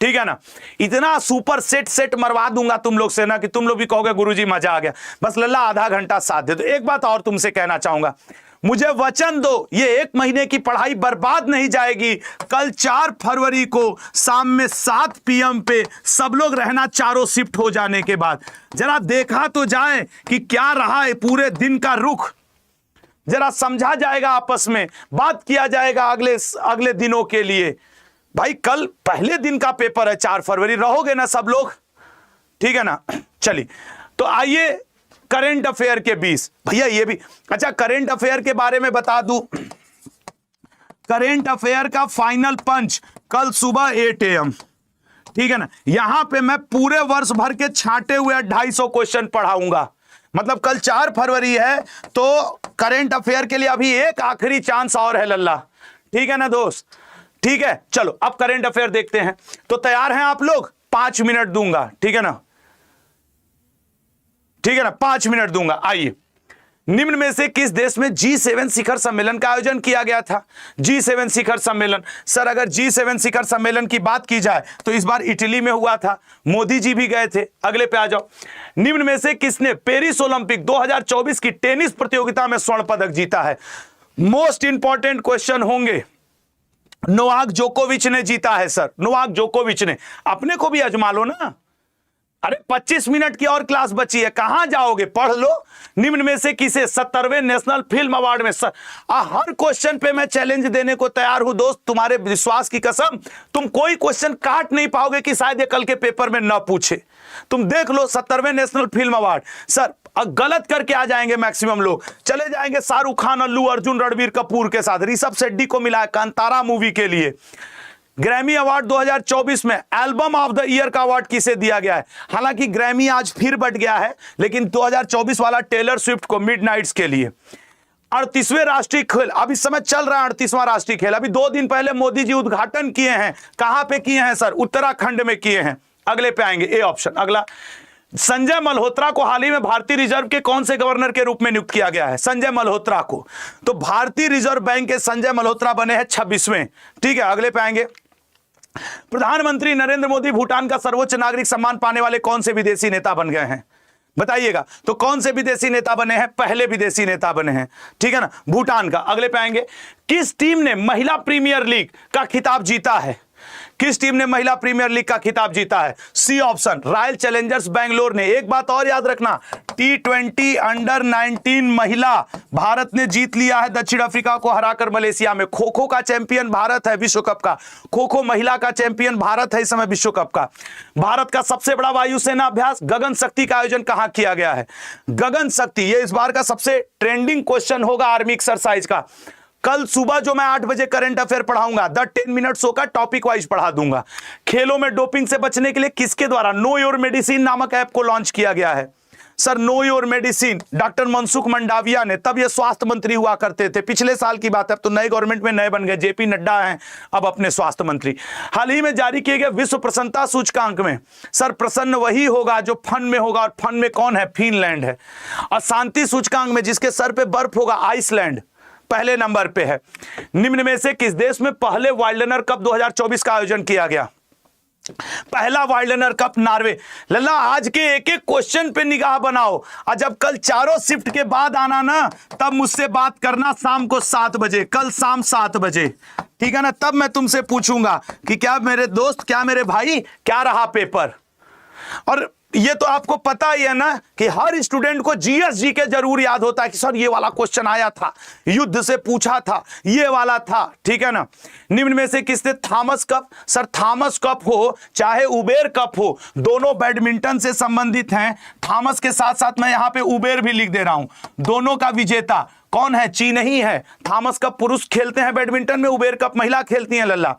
ठीक है ना। इतना सुपर सेट मरवा दूंगा तुम लोग से ना कि तुम लोग भी कहोगे गुरुजी मजा आ गया। बस लल्ला आधा घंटा साथ दे दो। एक बात और तुमसे कहना चाहूंगा, मुझे वचन दो ये 1 महीने की पढ़ाई बर्बाद नहीं जाएगी। कल 4 फरवरी को शाम में 7 PM पे सब लोग रहना, चारों शिफ्ट हो जाने के बाद। जरा देखा तो जाए कि क्या रहा है पूरे दिन का रुख, जरा समझा जाएगा, आपस में बात किया जाएगा अगले दिनों के लिए। भाई कल पहले दिन का पेपर है, 4 फरवरी, रहोगे ना सब लोग? ठीक है ना। चलिए तो आइए करंट अफेयर के 20। भैया ये भी अच्छा, करंट अफेयर के बारे में बता दूं, करंट अफेयर का फाइनल पंच कल सुबह 8 AM, ठीक है ना। यहां पे मैं पूरे वर्ष भर के छांटे हुए 250 क्वेश्चन पढ़ाऊंगा। मतलब कल 4 फरवरी है तो करंट अफेयर के लिए अभी एक आखिरी चांस और है लल्ला, ठीक है ना दोस्त? ठीक है, चलो अब करंट अफेयर देखते हैं। तो तैयार हैं आप लोग? 5 मिनट दूंगा, ठीक है ना, ठीक है ना, 5 मिनट दूंगा। आइए, निम्न में से किस देश में G7 शिखर सम्मेलन का आयोजन किया गया था? G7 शिखर सम्मेलन, सर अगर G7 शिखर सम्मेलन की बात की जाए तो इस बार इटली में हुआ था, मोदी जी भी गए थे। अगले पे आ जाओ, निम्न में से किसने पेरिस ओलंपिक 2024 की टेनिस प्रतियोगिता में स्वर्ण पदक जीता है? मोस्ट इंपॉर्टेंट क्वेश्चन होंगे। नोवाक जोकोविच ने जीता है सर, नोवाक जोकोविच ने। अपने को भी आजमा लो ना, अरे 25 मिनट की और क्लास बची है, कहां जाओगे, पढ़ लो। निम्न में से किसे 70वें नेशनल फिल्म अवार्ड में हर क्वेश्चन पे मैं चैलेंज देने को तैयार हूं दोस्त, तुम्हारे विश्वास की कसम। तुम कोई क्वेश्चन काट नहीं पाओगे कि शायद ये कल के पेपर में ना पूछे। तुम देख लो 70वें नेशनल फिल्म अवार्ड, सर गलत करके आ जाएंगे मैक्सिमम लोग, चले जाएंगे शाहरुख खान, अल्लू अर्जुन, रणबीर कपूर के साथ। ऋषभ शेट्टी को मिला है कांतारा मूवी के लिए। ग्रैमी अवार्ड 2024 में एल्बम ऑफ द ईयर का अवार्ड किसे दिया गया है? हालांकि ग्रैमी आज फिर बढ़ गया है, लेकिन 2024 वाला टेलर स्विफ्ट को मिडनाइट्स के लिए। 38वें राष्ट्रीय खेल अभी समय चल रहा है, 38वां राष्ट्रीय खेल अभी 2 दिन पहले मोदी जी उद्घाटन किए हैं। कहां पे किए हैं सर? उत्तराखंड में किए हैं। अगले पे आएंगे, ए ऑप्शन अगला। संजय मल्होत्रा को हाल ही में भारतीय रिजर्व के कौन से गवर्नर के रूप में नियुक्त किया गया है? संजय मल्होत्रा को। तो भारतीय रिजर्व बैंक के संजय मल्होत्रा बने हैं 26वें। ठीक है, अगले पे आएंगे। प्रधानमंत्री नरेंद्र मोदी भूटान का सर्वोच्च नागरिक सम्मान पाने वाले कौन से विदेशी नेता बन गए हैं? बताइएगा। तो कौन से विदेशी नेता बने हैं? पहले विदेशी नेता बने हैं, ठीक है ना, भूटान का। अगले पे आएंगे। किस टीम ने महिला प्रीमियर लीग का खिताब जीता है? किस टीम ने महिला प्रीमियर लीग का खिताब जीता है? C option, Royal Challengers Bangalore ने। एक बात और याद रखना, T20 अंडर 19 महिला भारत ने जीत लिया है दक्षिण अफ्रीका को हराकर मलेशिया में। खो खो का चैंपियन भारत है विश्व कप का, खो खो महिला का चैंपियन भारत है इस समय विश्व कप का। भारत का सबसे बड़ा वायुसेना अभ्यास गगन शक्ति का आयोजन कहां किया गया है? गगन शक्ति, ये इस बार का सबसे ट्रेंडिंग क्वेश्चन होगा आर्मी एक्सरसाइज का। कल सुबह जो मैं 8 बजे करंट अफेयर पढ़ाऊंगा, द 10 मिनट्स होगा, टॉपिक वाइज पढ़ा दूंगा। खेलों में डोपिंग से बचने के लिए किसके द्वारा नो योर मेडिसिन नामक ऐप को लॉन्च किया गया है? Sir know your medicine, doctor Mansukh Mandaviya ने। तब ये स्वास्थ्य मंत्री हुआ करते थे, पिछले साल की बात है। अब तो नए गवर्नमेंट में नए बन गए, जेपी नड्डा हैं अब अपने स्वास्थ्य मंत्री। हाल ही में जारी किए गए विश्व प्रसन्नता सूचकांक में सर प्रसन्न वही होगा जो फन में होगा, और फन में कौन है? फिनलैंड है। और शांति सूचकांक में जिसके सर पे बर्फ होगा, आइसलैंड पहले नंबर पे है। निम्न में से किस देश में पहले वाइल्डनर कप 2024 का आयोजन किया गया? पहला वाइल्डनर कप नार्वे। लल्ला आज के एक एक क्वेश्चन पे निगाह बनाओ, और जब कल चारों शिफ्ट के बाद आना ना, तब मुझसे बात करना शाम को 7 बजे, कल शाम 7 बजे, ठीक है ना। तब मैं तुमसे पूछूंगा कि क्या मेरे दोस्त, क्या मेरे भाई, क्या रहा पेपर। और ये तो आपको पता ही है ना कि हर स्टूडेंट को जीएस जीके जरूर याद होता है कि सर ये वाला क्वेश्चन आया था, युद्ध से पूछा था, ये वाला था, ठीक है ना। निम्न में से किसने Thomas cup? Sir Thomas cup हो चाहे उबेर कप हो, दोनों बैडमिंटन से संबंधित हैं। थॉमस के साथ साथ मैं यहां पे उबेर भी लिख दे रहा हूं। दोनों का विजेता कौन है? चीन ही है। थॉमस कप पुरुष खेलते हैं बैडमिंटन में, उबेर कप महिला खेलती हैं। लल्ला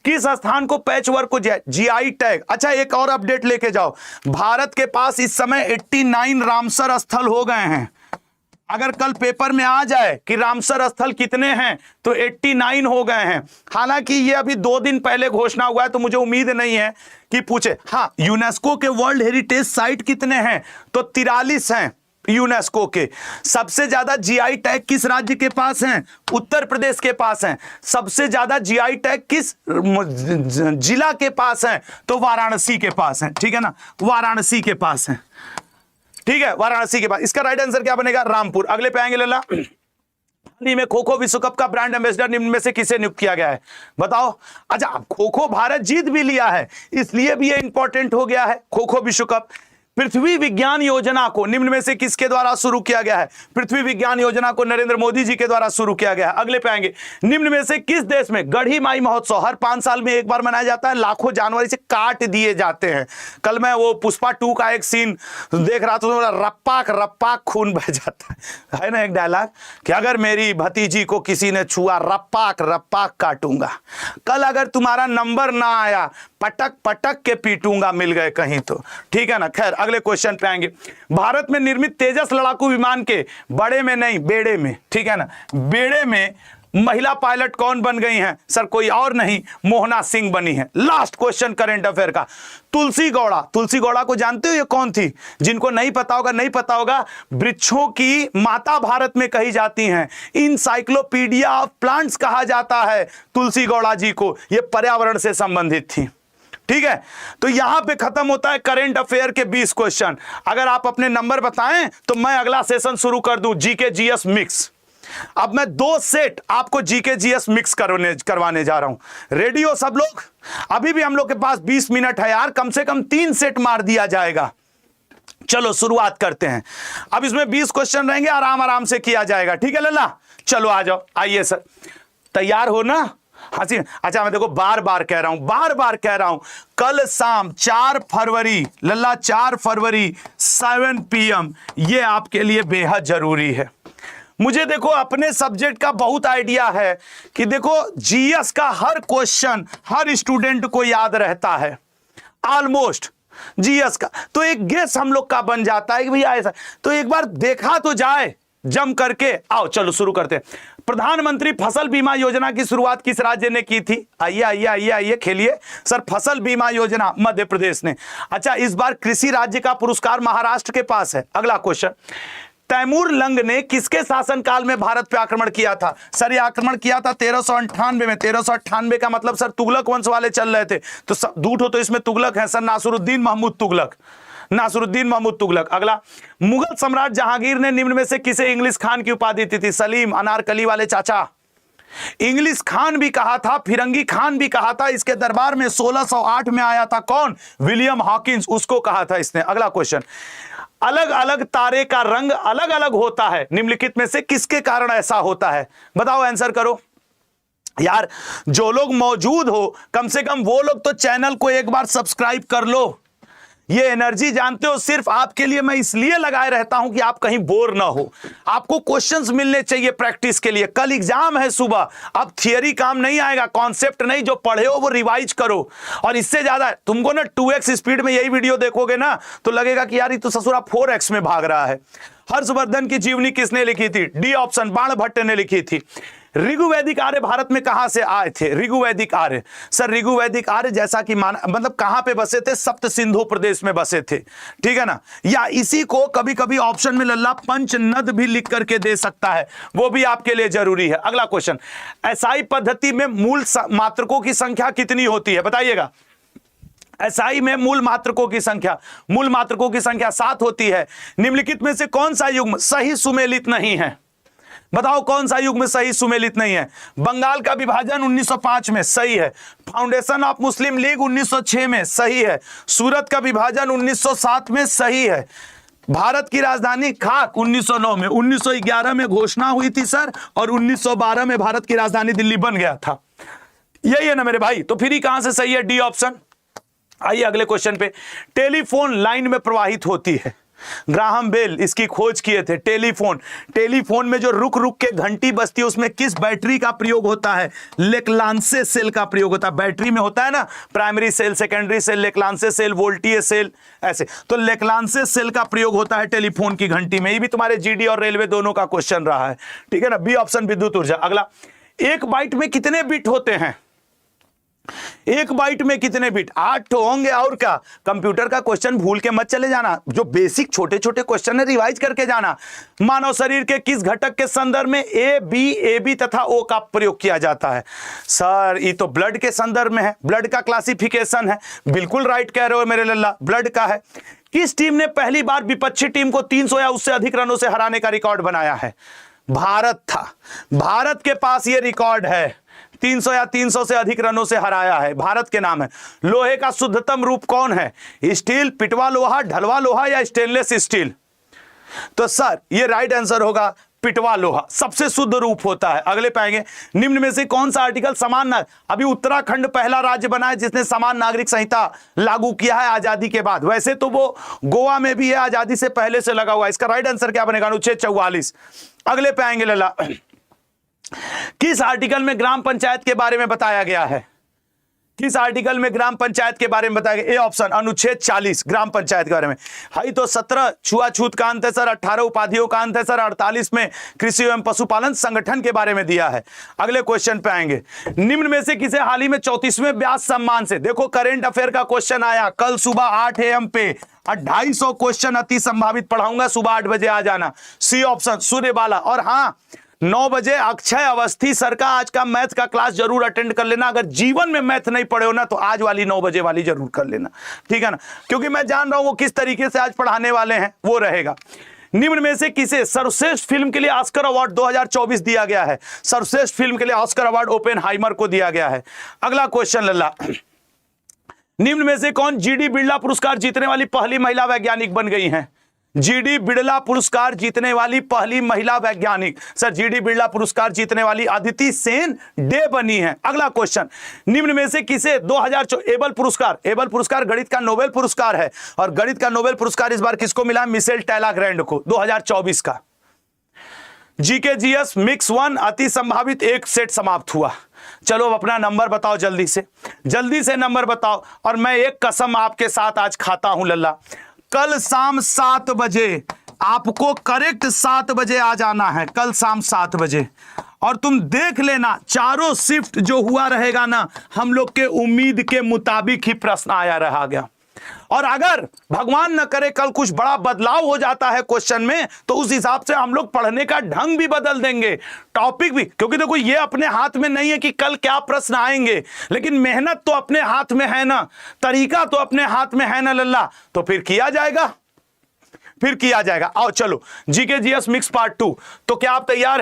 किस स्थान को पैच वर्क को जीआई टैग? अच्छा एक और अपडेट लेके जाओ, भारत के पास इस समय 89 रामसर स्थल हो गए हैं। अगर कल पेपर में आ जाए कि रामसर स्थल कितने हैं, तो 89 हो गए हैं। हालांकि ये अभी 2 दिन पहले घोषणा हुआ है, तो मुझे उम्मीद नहीं है कि पूछे। हाँ, यूनेस्को के वर्ल्ड हेरिटेज साइट कितने हैं? तो 43 हैं यूनेस्को के। सबसे ज्यादा जीआई टैग किस राज्य के पास हैं? उत्तर प्रदेश के पास हैं। सबसे ज्यादा जीआई टैग किस जिला के पास हैं? तो वाराणसी के पास हैं, ठीक है ना, वाराणसी के पास हैं, ठीक है, वाराणसी के पास। इसका राइट आंसर क्या बनेगा? रामपुर। अगले पे आएंगे लल्ला। हाल ही में खो खो विश्व कप का ब्रांड एम्बेसडर निम्न में से किसे नियुक्त किया गया है? बताओ। अच्छा, खो खो भारत जीत भी लिया है, इसलिए भी ये इंपॉर्टेंट हो गया है खो खो विश्व कप। पृथ्वी विज्ञान योजना को निम्न में से किसके द्वारा शुरू किया गया है? पृथ्वी विज्ञान योजना को नरेंद्र मोदी जी के द्वारा शुरू किया गया है। अगले पे आएंगे। निम्न में से किस देश में गढ़ी माई महोत्सव हर 5 साल में एक बार मनाया जाता है? लाखों जानवर इसे काट दिए जाते हैं। कल मैं वो पुष्पा 2 का एक सीन देख रहा था, तो रप्पाक रप्पाक खून बह जाता है ना एक डायलॉग कि अगर मेरी भतीजी को किसी ने छुआ, रप्पाक रप्पाक काटूंगा। कल अगर तुम्हारा नंबर ना आया, पटक पटक के पीटूंगा, मिल गए कहीं तो, ठीक है ना। खैर अगले क्वेश्चन पे आएंगे। भारत में निर्मित तेजस लड़ाकू विमान के बड़े में नहीं बेड़े में, ठीक है ना, बेड़े में महिला पायलट कौन बन गई हैं? सर कोई और नहीं, मोहना सिंह बनी है। लास्ट क्वेश्चन करंट अफेयर का, तुलसी गौड़ा। तुलसी गौड़ा को जानते हो ये कौन थी? जिनको नहीं पता होगा, नहीं पता होगा, वृक्षों की माता भारत में कही जाती हैं, इंसाइक्लोपीडिया ऑफ प्लांट्स कहा जाता है तुलसी गौड़ा जी को। ये पर्यावरण से संबंधित थी, ठीक है। तो यहां पे खत्म होता है करंट अफेयर के 20 क्वेश्चन। अगर आप अपने नंबर बताएं तो मैं अगला सेशन शुरू कर दूं, जीके जीएस मिक्स। अब मैं 2 सेट आपको जीके जीएस मिक्स करवाने जा रहा हूं। रेडी हो सब लोग? अभी भी हम लोग के पास 20 मिनट है यार, कम से कम 3 सेट मार दिया जाएगा। चलो शुरुआत करते हैं। अब इसमें 20 क्वेश्चन रहेंगे, आराम आराम से किया जाएगा, ठीक है लल्ला? चलो आ जाओ, आइए सर। तैयार हो ना? हंसी। अच्छा मैं देखो बार बार कह रहा हूं, कल शाम 4 फरवरी लल्ला, 4 फरवरी 7 PM ये आपके लिए बेहद जरूरी है। मुझे देखो अपने सब्जेक्ट का बहुत आइडिया है कि देखो जीएस का हर क्वेश्चन हर स्टूडेंट को याद रहता है ऑलमोस्ट जीएस का, तो एक गेस हम लोग का बन जाता है कि भैया ऐसा, तो एक बार देखा तो जाए जम करके। आओ चलो शुरू करते हैं। प्रधानमंत्री फसल बीमा योजना की शुरुआत किस राज्य ने की थी? आइए आइए आइए आइए खेलिए सर। फसल बीमा योजना मध्य प्रदेश ने। अच्छा इस बार कृषि राज्य का पुरस्कार महाराष्ट्र के पास है। अगला क्वेश्चन, तैमूर लंग ने किसके शासनकाल में भारत पे आक्रमण किया था? सर ये आक्रमण किया था 1398 में। 1398 का मतलब सर तुगलक वंश वाले चल रहे थे, तो दूठ हो तो इसमें तुगलक है सर, नासिरुद्दीन महमूद तुगलक। अगला, मुगल सम्राट जहांगीर ने निम्न में से किसे इंग्लिश खान की उपाधि दी थी? सलीम, अनारकली वाले चाचा। इंग्लिश खान भी कहा था, फिरंगी खान भी कहा था। इसके दरबार में 1608 में आया था कौन? विलियम हॉकिंस, उसको कहा था इसने। अगला क्वेश्चन, अलग अलग तारे का रंग अलग अलग होता है, निम्नलिखित में से किसके कारण ऐसा होता है? बताओ, आंसर करो यार। जो लोग मौजूद हो कम से कम वो लोग तो चैनल को एक बार सब्सक्राइब कर लो। ये एनर्जी जानते हो सिर्फ आपके लिए मैं इसलिए लगाए रहता हूं कि आप कहीं बोर ना हो। आपको क्वेश्चंस मिलने चाहिए प्रैक्टिस के लिए। कल एग्जाम है सुबह, अब थियरी काम नहीं आएगा, कॉन्सेप्ट नहीं, जो पढ़े हो वो रिवाइज करो। और इससे ज्यादा तुमको ना 2x स्पीड में यही वीडियो देखोगे ना तो लगेगा कि यार ये तो ससुरा 4x में भाग रहा है। हर्षवर्धन की जीवनी किसने लिखी थी? डी ऑप्शन, बाणभट्ट ने लिखी थी। ऋग्वैदिक आर्य भारत में कहां से आए थे? ऋग्वैदिक आर्य सर, ऋग्वैदिक आर्य जैसा कि मतलब कहां पे बसे थे? सप्त सिंधु प्रदेश में बसे थे, ठीक है ना? या इसी को कभी कभी ऑप्शन में लल्ला पंचनद भी लिख करके दे सकता है, वो भी आपके लिए जरूरी है। अगला क्वेश्चन, एसआई पद्धति में मूल मात्रकों की संख्या कितनी होती है? बताइएगा। एसआई में मूल मात्रकों की संख्या 7 होती है। निम्नलिखित में से कौन सा युग्म सही सुमेलित नहीं है? बताओ कौन सा युग्म सही सुमेलित नहीं है? बंगाल का विभाजन 1905 में सही है। फाउंडेशन ऑफ मुस्लिम लीग 1906 में सही है। सूरत का विभाजन 1907 में सही है। भारत की राजधानी खाक 1909 में। 1911 में घोषणा हुई थी सर, और 1912 में भारत की राजधानी दिल्ली बन गया था। यही है ना मेरे भाई? तो फिर ही कहां से सही है? D option. आइए अगले क्वेश्चन पे। टेलीफोन लाइन में प्रवाहित होती है, ग्राहम बेल इसकी खोज किए थे। टेलीफोन में जो रुक रुक के घंटी बजती है उसमें किस बैटरी का प्रयोग होता है? लेक्लांसे सेल का प्रयोग होता है। बैटरी में होता है ना primary cell, secondary cell, Leclanche cell, voltaic cell, ऐसे। तो लेक्लांसे सेल का प्रयोग होता है टेलीफोन की घंटी में। ये भी तुम्हारे जीडी और रेलवे दोनों का क्वेश्चन रहा है, ठीक है ना? बी ऑप्शन, विद्युत ऊर्जा। अगला, 1 बाइट में कितने बिट होते हैं? 1 बाइट में कितने बिट? 8 होंगे। और क्या? कंप्यूटर का क्वेश्चन भूल के मत चले जाना, जो बेसिक छोटे छोटे क्वेश्चन है रिवाइज करके जाना। मानव शरीर के किस घटक के संदर्भ में ए बी तथा ओ का प्रयोग किया जाता है? सर ये तो ब्लड के संदर्भ में है, ब्लड का क्लासिफिकेशन है। बिल्कुल राइट कह रहे हो मेरे लल्ला, ब्लड का है। किस टीम ने पहली बार विपक्षी टीम को 300 या उससे अधिक रनों से हराने का रिकॉर्ड बनाया है? भारत था। भारत के पास यह रिकॉर्ड है, 300 या 300 से अधिक रनों से हराया है, भारत के नाम है। लोहे का शुद्धतम रूप कौन है? स्टील, पिटवा लोहा, ढलवा लोहा या स्टेनलेस स्टील? तो सर ये राइट आंसर होगा पिटवा लोहा, सबसे शुद्ध रूप होता है। अगले पाएंगे, निम्न में से कौन सा आर्टिकल समान अभी उत्तराखंड पहला राज्य बना है जिसने समान नागरिक संहिता लागू किया है आजादी के बाद। वैसे तो वो गोवा में भी है, आजादी से पहले से लगा हुआ। इसका राइट आंसर क्या बनेगा? अनुच्छेद 44। अगले पे आएंगे लल्ला, किस आर्टिकल में ग्राम पंचायत के बारे में बताया गया है? किस आर्टिकल में ग्राम पंचायत के बारे में बताया गया? ए ऑप्शन, अनुच्छेद 40 ग्राम पंचायत के बारे में। हाई तो 17 छुआछूत का अंत है सर, 18 उपाधियों का अंत है सर, 48 में कृषि एवं पशुपालन संगठन के बारे में दिया है। अगले क्वेश्चन पे आएंगे, निम्न में से किसे हाल ही में 34वें व्यास सम्मान से, देखो करंट अफेयर का क्वेश्चन आया कल सुबह 8 AM पे, 250 क्वेश्चन अति संभावित पढ़ाऊंगा, सुबह 8 बजे आ जाना। C option Suryabala. और हाँ 9 बजे अक्षय अवस्थी सर का आज का मैथ का क्लास जरूर अटेंड कर लेना। अगर जीवन में मैथ नहीं पढ़े हो ना तो आज वाली 9 बजे वाली जरूर कर लेना, ठीक है ना? क्योंकि मैं जान रहा हूं वो किस तरीके से आज पढ़ाने वाले हैं, वो रहेगा। निम्न में से किसे सर्वश्रेष्ठ फिल्म के लिए ऑस्कर अवार्ड 2024 दिया गया है? सर्वश्रेष्ठ फिल्म के लिए ऑस्कर अवार्ड ओपेनहाइमर को दिया गया है। अगला क्वेश्चन लल्ला, निम्न में से कौन जीडी बिड़ला पुरस्कार जीतने वाली पहली महिला वैज्ञानिक बन गई हैं? जीडी बिड़ला पुरस्कार जीतने वाली पहली महिला वैज्ञानिक, सर जीडी बिड़ला पुरस्कार जीतने वाली अदिति सेन डे बनी है। अगला क्वेश्चन, निम्न में से किसे 2024 एबल पुरस्कार गणित का नोबेल पुरस्कार है, और गणित का नोबेल पुरस्कार इस बार किसको मिला? मिशेल टैलाग्रैंड को 2024 का। जीके जीएस मिक्स 1 अति संभावित एक सेट समाप्त हुआ। चलो अब अपना नंबर बताओ जल्दी से नंबर बताओ, और मैं एक कसम आपके साथ आज खाता हूं लल्ला, कल शाम 7 बजे आपको करेक्ट 7 बजे आ जाना है, कल शाम 7 बजे, और तुम देख लेना चारों शिफ्ट जो हुआ रहेगा ना, हम लोग के उम्मीद के मुताबिक ही प्रश्न आया रहा गया। और अगर भगवान न करे कल कुछ बड़ा बदलाव हो जाता है क्वेश्चन में, तो उस हिसाब से हम लोग पढ़ने का ढंग भी बदल देंगे, टॉपिक भी, क्योंकि देखो ये अपने हाथ में नहीं है कि कल क्या प्रश्न आएंगे, लेकिन मेहनत तो अपने हाथ में है ना, तरीका तो अपने हाथ में है ना लल्ला, तो फिर किया जाएगा। आओ चलो जीके जीएस मिक्स पार्ट 2, तो क्या आप तैयार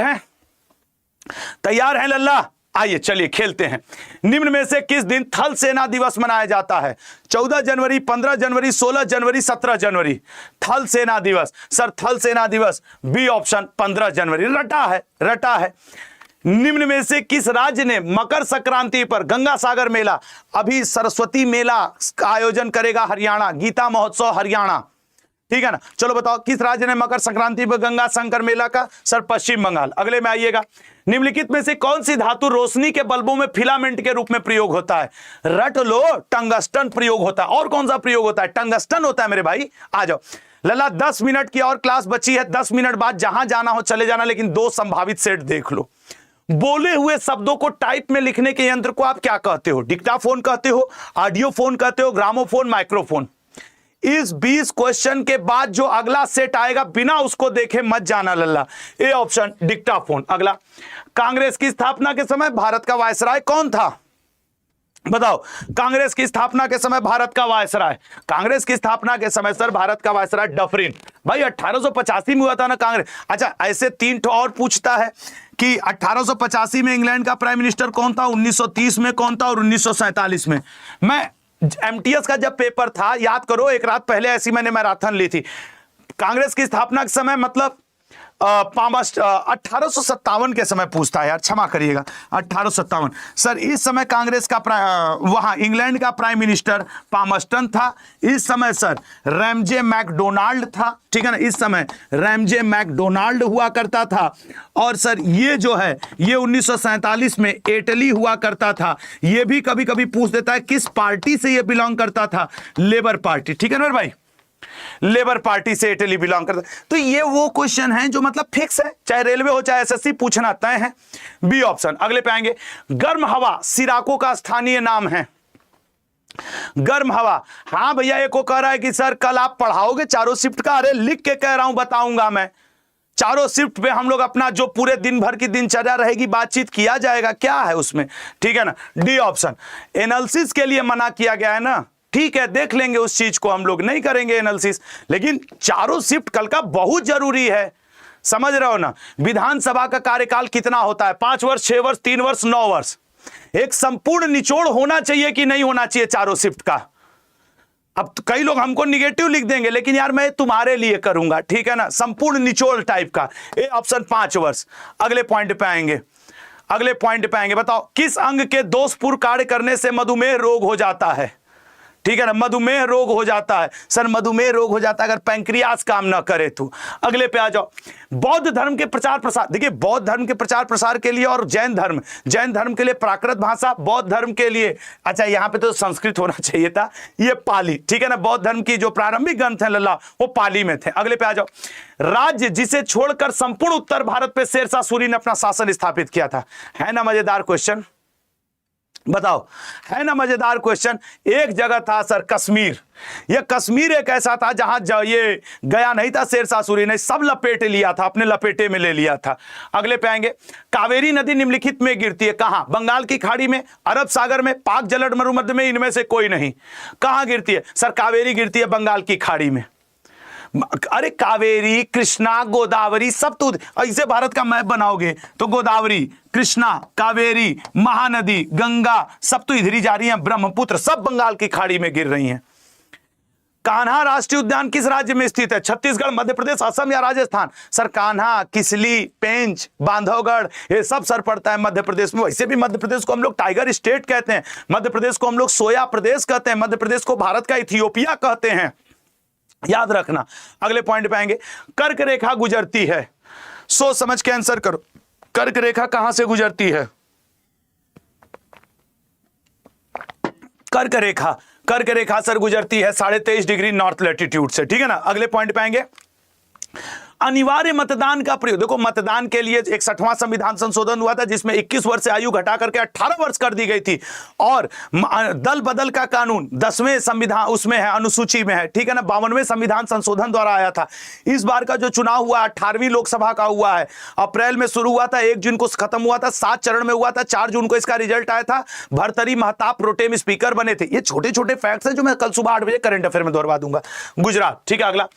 हैं लल्ला? आइए चलिए खेलते हैं। निम्न में से किस दिन थल सेना दिवस मनाया जाता है? 14 जनवरी, 15 जनवरी, 16 जनवरी, 17 जनवरी। थल सेना दिवस, सर थल सेना दिवस बी ऑप्शन 15 जनवरी। रटा है। निम्न में से किस राज्य ने मकर संक्रांति पर गंगा सागर मेला, अभी सरस्वती मेला का आयोजन करेगा? हरियाणा, गीता महोत्सव हरियाणा, ठीक है ना। चलो बताओ किस राज्य ने मकर संक्रांति पर गंगा शंकर मेला का? सर पश्चिम बंगाल। अगले में आइएगा, निम्नलिखित में से कौन सी धातु रोशनी के बल्बों में फिलामेंट के रूप में प्रयोग होता है? रट लो, टंगस्टन प्रयोग होता है। और कौन सा प्रयोग होता है? टंगस्टन होता है मेरे भाई। आ जाओ लल्ला, 10 मिनट की और क्लास बची है, 10 मिनट बाद जहां जाना हो चले जाना, लेकिन 2 संभावित सेट देख लो। बोले हुए शब्दों को टाइप में लिखने के यंत्र को आप क्या कहते हो? डिक्टाफोन कहते हो, ऑडियो फोन कहते हो, ग्रामोफोन, माइक्रोफोन। इस 20 क्वेश्चन के बाद जो अगला सेट आएगा बिना उसको देखे मत जाना लल्ला। A option Dictaphone. अगला, कांग्रेस की स्थापना के समय भारत का वायसराय कौन था? बताओ, कांग्रेस की स्थापना के समय भारत का वायसराय, कांग्रेस की स्थापना के समय सर भारत का वायसराय डफरिन। भाई 1885 में हुआ था ना कांग्रेस। अच्छा, ऐसे 3 ठो और पूछता है कि 1885 में इंग्लैंड का प्राइम मिनिस्टर कौन था, 1930 में कौन था और 1947 में। मैं एमटीएस का जब पेपर था, याद करो, एक रात पहले ऐसी मैंने मैराथन ली थी। कांग्रेस की स्थापना के समय मतलब 1857 के समय पूछता है यार, क्षमा करिएगा, 1857। सर इस समय कांग्रेस का वहां इंग्लैंड का प्राइम मिनिस्टर पामस्टन था। इस समय सर रैमजे मैकडोनाल्ड था, ठीक है ना, इस समय रैमजे मैकडोनाल्ड हुआ करता था। और सर ये जो है ये 1947 में इटली हुआ करता था। ये भी कभी कभी पूछ देता है किस पार्टी से ये बिलोंग करता था, लेबर पार्टी, ठीक है ना भाई, लेबर पार्टी से इटली बिलोंग करता। तो ये वो क्वेश्चन है जो मतलब फिक्स है, चाहे रेलवे हो चाहे एसएससी, पूछना तय है। B option. अगले पे आएंगे, गर्म हवा सिराको का स्थानीय नाम है। गर्म हवा, हाँ भैया, एक को कह रहा है कि सर कल आप पढ़ाओगे चारों शिफ्ट का? अरे लिख के कह रहा हूं, बताऊंगा मैं। चारों शिफ्ट पे हम लोग अपना जो पूरे दिन भर की दिनचर्या रहेगी बातचीत किया जाएगा, क्या है उसमें, ठीक है ना। डी ऑप्शन, एनालिसिस के लिए मना किया गया है ना, ठीक है, देख लेंगे उस चीज को, हम लोग नहीं करेंगे एनालिसिस, लेकिन चारों शिफ्ट कल का बहुत जरूरी है, समझ रहे हो ना। विधानसभा का कार्यकाल कितना होता है? 5 वर्ष, 6 वर्ष, 3 वर्ष, 9 वर्ष। एक संपूर्ण निचोड़ होना चाहिए कि नहीं होना चाहिए चारों शिफ्ट का? अब तो कई लोग हमको निगेटिव लिख देंगे, लेकिन यार मैं तुम्हारे लिए करूंगा, ठीक है ना, संपूर्ण निचोड़ टाइप का। ए ऑप्शन 5 वर्ष। अगले पॉइंट पे आएंगे, बताओ किस अंग के दोषपूर्ण कार्य करने से मधुमेह रोग हो जाता है? ठीक है ना, मधुमेह रोग हो जाता है। सर मधुमेह रोग हो जाता है अगर पैंक्रियास काम ना करे तो। अगले पे आ जाओ, बौद्ध धर्म के प्रचार प्रसार, देखिए बौद्ध धर्म के प्रचार प्रसार के लिए, और जैन धर्म के लिए प्राकृत भाषा, बौद्ध धर्म के लिए, अच्छा यहाँ पे तो संस्कृत होना चाहिए था, ये पाली, ठीक है ना। बौद्ध धर्म की जो प्रारंभिक ग्रंथ है लल्ला वो पाली में थे। अगले पे आ जाओ, राज्य जिसे छोड़कर संपूर्ण उत्तर भारत पे शेरशाह सूरी ने अपना शासन स्थापित किया था। है ना मजेदार क्वेश्चन, बताओ, है ना मजेदार क्वेश्चन। एक जगह था सर कश्मीर, यह कश्मीर एक ऐसा था जहां ये गया नहीं था शेरशाह सूरी ने, सब लपेट लिया था, अपने लपेटे में ले लिया था। अगले पे आएंगे, कावेरी नदी निम्नलिखित में गिरती है कहां? बंगाल की खाड़ी में, अरब सागर में, पाक जलद मरुमध्य में, इनमें से कोई नहीं। कहां गिरती है? सर कावेरी गिरती है बंगाल की खाड़ी में। अरे कावेरी, कृष्णा, गोदावरी सब तो ऐसे भारत का मैप बनाओगे तो गोदावरी, कृष्णा, कावेरी, महानदी, गंगा सब तो इधर ही जा रही हैं, ब्रह्मपुत्र सब बंगाल की खाड़ी में गिर रही हैं। कान्हा राष्ट्रीय उद्यान किस राज्य में स्थित है? छत्तीसगढ़, मध्य प्रदेश, असम या राजस्थान? सर कान्हा, किसली, पेंच, बांधवगढ़ ये सब सर पड़ता है मध्य प्रदेश में। वैसे भी मध्य प्रदेश को हम लोग टाइगर स्टेट कहते हैं, मध्य प्रदेश को हम लोग सोया प्रदेश कहते हैं, मध्य प्रदेश को भारत का इथियोपिया कहते हैं, याद रखना। अगले पॉइंट पे आएंगे। कर्क रेखा गुजरती है, सोच समझ के आंसर करो। कर्क रेखा कहां से गुजरती है? कर्क रेखा सर गुजरती है 23.5 डिग्री नॉर्थ लैटिट्यूड से, ठीक है ना। अगले पॉइंट पे आएंगे। अनिवार्य मतदान का प्रयोग, देखो मतदान के लिए 61वां संविधान संशोधन हुआ था जिसमें 21 वर्ष से आयु घटा करके 18 वर्ष कर दी गई थी, और दल बदल का कानून 10वें संविधान उसमें है, अनुसूची में है, ठीक है ना। 52वें संविधान संशोधन द्वारा आया था। इस बार का जो चुनाव हुआ 18वीं लोकसभा का हुआ है, अप्रैल में शुरू हुआ था, 1 जून को खत्म हुआ था, 7 चरण में हुआ था, 4 जून को इसका रिजल्ट आया था। भर्तृहरि महताब प्रोटेम स्पीकर बने थे। ये छोटे छोटे फैक्ट्स हैं जो मैं कल सुबह 8 बजे करंट अफेयर में दोहरा दूंगा। गुजरात, ठीक है। अगला,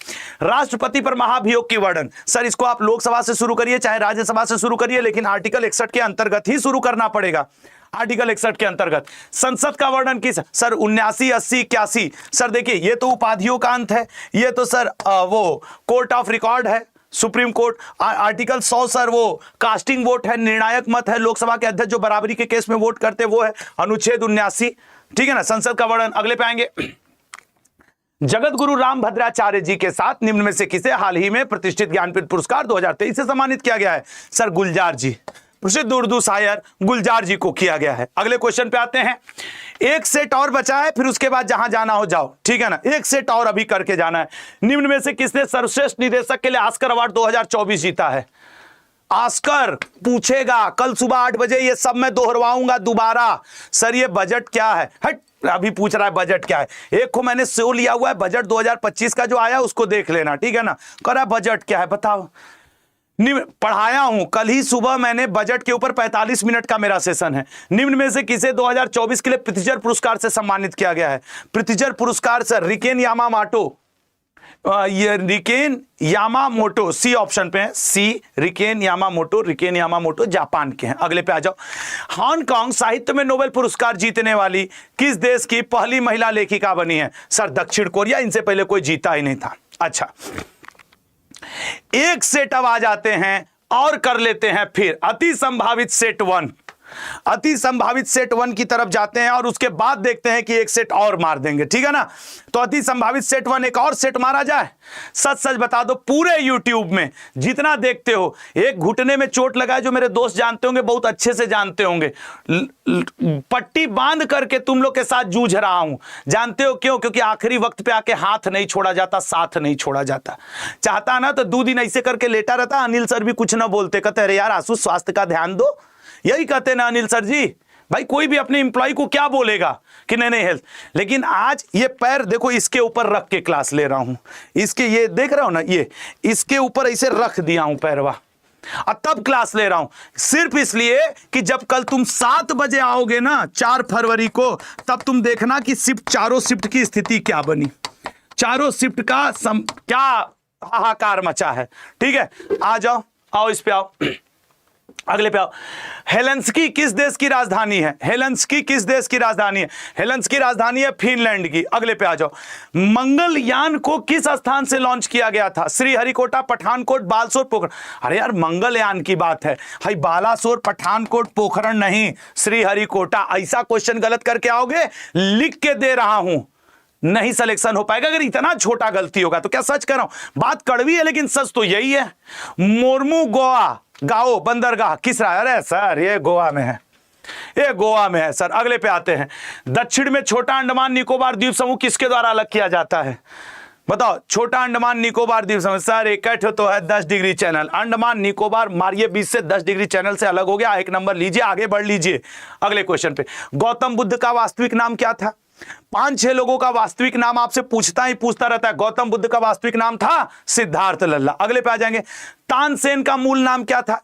राष्ट्रपति पर महाभियोग की वर्णन। सर इसको आप लोकसभा से शुरू करिए चाहे राज्यसभा से शुरू करिए, लेकिन आर्टिकल 61 के अंतर्गत ही शुरू करना पड़ेगा। आर्टिकल 61 के अंतर्गत संसद का वर्णन किस? सर 79, 80, 81। सर देखिए ये तो उपाधियों का अंत है, ये तो सर वो कोर्ट ऑफ रिकॉर्ड है, सुप्रीम कोर्ट। आर्टिकल 100 सर वो कास्टिंग वोट है, निर्णायक मत है, लोकसभा के अध्यक्ष जो बराबरी के केस में वोट करते वो है। अनुच्छेद 79, ठीक है ना, संसद का वर्णन। अगले पे आएंगे। जगत गुरु राम भद्राचार्य जी के साथ निम्न में से किसे हाल ही में प्रतिष्ठित ज्ञानपीठ पुरस्कार 2023 से सम्मानित किया गया है? सर गुलजार जी, प्रसिद्ध उर्दू शायर गुलजार जी को किया गया है। अगले क्वेश्चन पे आते हैं। एक सेट और बचा है, फिर उसके बाद जहां जाना हो जाओ, ठीक है ना। एक सेट और अभी करके जाना है। निम्न में से किसने सर्वश्रेष्ठ निदेशक के लिए ऑस्कर अवार्ड 2024 जीता है? ऑस्कर पूछेगा कल सुबह 8 बजे, ये सब मैं दोहरवाऊंगा दोबारा। सर ये बजट क्या है? हट, अभी पूछ रहा है बजट क्या है। एक को मैंने शो लिया हुआ है, बजट 2025 का जो आया उसको देख लेना, ठीक है ना। कह रहा बजट क्या है बताओ। पढ़ाया हूं कल ही सुबह मैंने बजट के ऊपर 45 मिनट का मेरा सेशन है। निम्न में से किसे 2024 के लिए प्रित्जर पुरस्कार से सम्मानित किया गया है? प्रित्जर पुरस्कार सर रिकेन यामामोटो, ये रिकेन यामामोटो, सी ऑप्शन पे है, सी रिकेन यामामोटो जापान के हैं। अगले पे आ जाओ। हांगकांग साहित्य में नोबेल पुरस्कार जीतने वाली किस देश की पहली महिला लेखिका बनी है? सर दक्षिण कोरिया, इनसे पहले कोई जीता ही नहीं था। अच्छा, एक सेट अब आ जाते हैं और कर लेते हैं फिर अति संभावित सेट 1। अति संभावित सेट 1 की तरफ जाते हैं और उसके बाद देखते हैं कि एक सेट और मार देंगे, ठीक है ना। तो अति संभावित सेट 1 एक और सेट मारा जाए। सच सच बता दो, पूरे यूट्यूब में जितना देखते हो, एक घुटने में चोट लगा है जो मेरे दोस्त जानते होंगे, बहुत अच्छे से जानते होंगे, पट्टी बांध करके तुम लोग के साथ जूझ रहा हूं। जानते हो क्यों? क्योंकि आखिरी वक्त पे आके हाथ नहीं छोड़ा जाता, साथ नहीं छोड़ा जाता। चाहता ना तो 2 दिन ऐसे करके लेटा रहता, अनिल सर भी कुछ ना बोलते, कहते अरे यार आशु स्वास्थ्य का ध्यान दो, यही कहते ना अनिल सर जी। भाई कोई भी अपने एम्प्लॉय को क्या बोलेगा कि नहीं हेल्थ। लेकिन आज ये पैर देखो, इसके ऊपर रख के क्लास ले रहा हूं, इसके ये देख रहा हूं ना, ये इसके ऊपर ऐसे रख दिया हूं पैरवा, और तब क्लास ले रहा हूं, सिर्फ इसलिए कि जब कल तुम 7 बजे आओगे ना 4 फरवरी को, तब तुम देखना कि शिफ्ट, चारों शिफ्ट की स्थिति क्या बनी, चारों शिफ्ट का क्या हाहाकार मचा है, ठीक है। आ जाओ, आओ इस पे आओ, अगले पे आओ। हेलेंस्की किस देश की राजधानी है? हेलेंस्की किस देश की राजधानी है? हेलेंस्की राजधानी है फिनलैंड की। अगले पे आ जाओ। मंगलयान को किस स्थान से लॉन्च किया गया था? श्रीहरिकोटा, पठानकोट, बालासोर, पोखरण। अरे यार मंगलयान की बात है भाई, बालासोर, पठानकोट, पोखरण नहीं, श्रीहरिकोटा। ऐसा क्वेश्चन गलत करके आओगे, लिख के दे रहा हूं, नहीं सिलेक्शन हो पाएगा। अगर इतना छोटा गलती होगा तो क्या सच कर रहा हूं, बात कड़वी है लेकिन सच तो यही है। मोरमू गोवा गाओ बंदरगाह किस राज्य? अरे सर ये गोवा में है, ये गोवा में है सर। अगले पे आते हैं। दक्षिण में छोटा अंडमान निकोबार द्वीप समूह किसके द्वारा अलग किया जाता है? बताओ। छोटा अंडमान निकोबार द्वीप समूह सर इकट्ठ तो है 10 डिग्री चैनल, अंडमान निकोबार मारिए 20 से 10 डिग्री चैनल से अलग हो गया। 1 नंबर लीजिए, आगे बढ़ लीजिए अगले क्वेश्चन पे। गौतम बुद्ध का वास्तविक नाम क्या था? 5-6 लोगों का वास्तविक नाम आपसे पूछता रहता है। गौतम बुद्ध का वास्तविक नाम था सिद्धार्थ लल्ला। अगले पे आ जाएंगे, तानसेन का मूल नाम क्या था?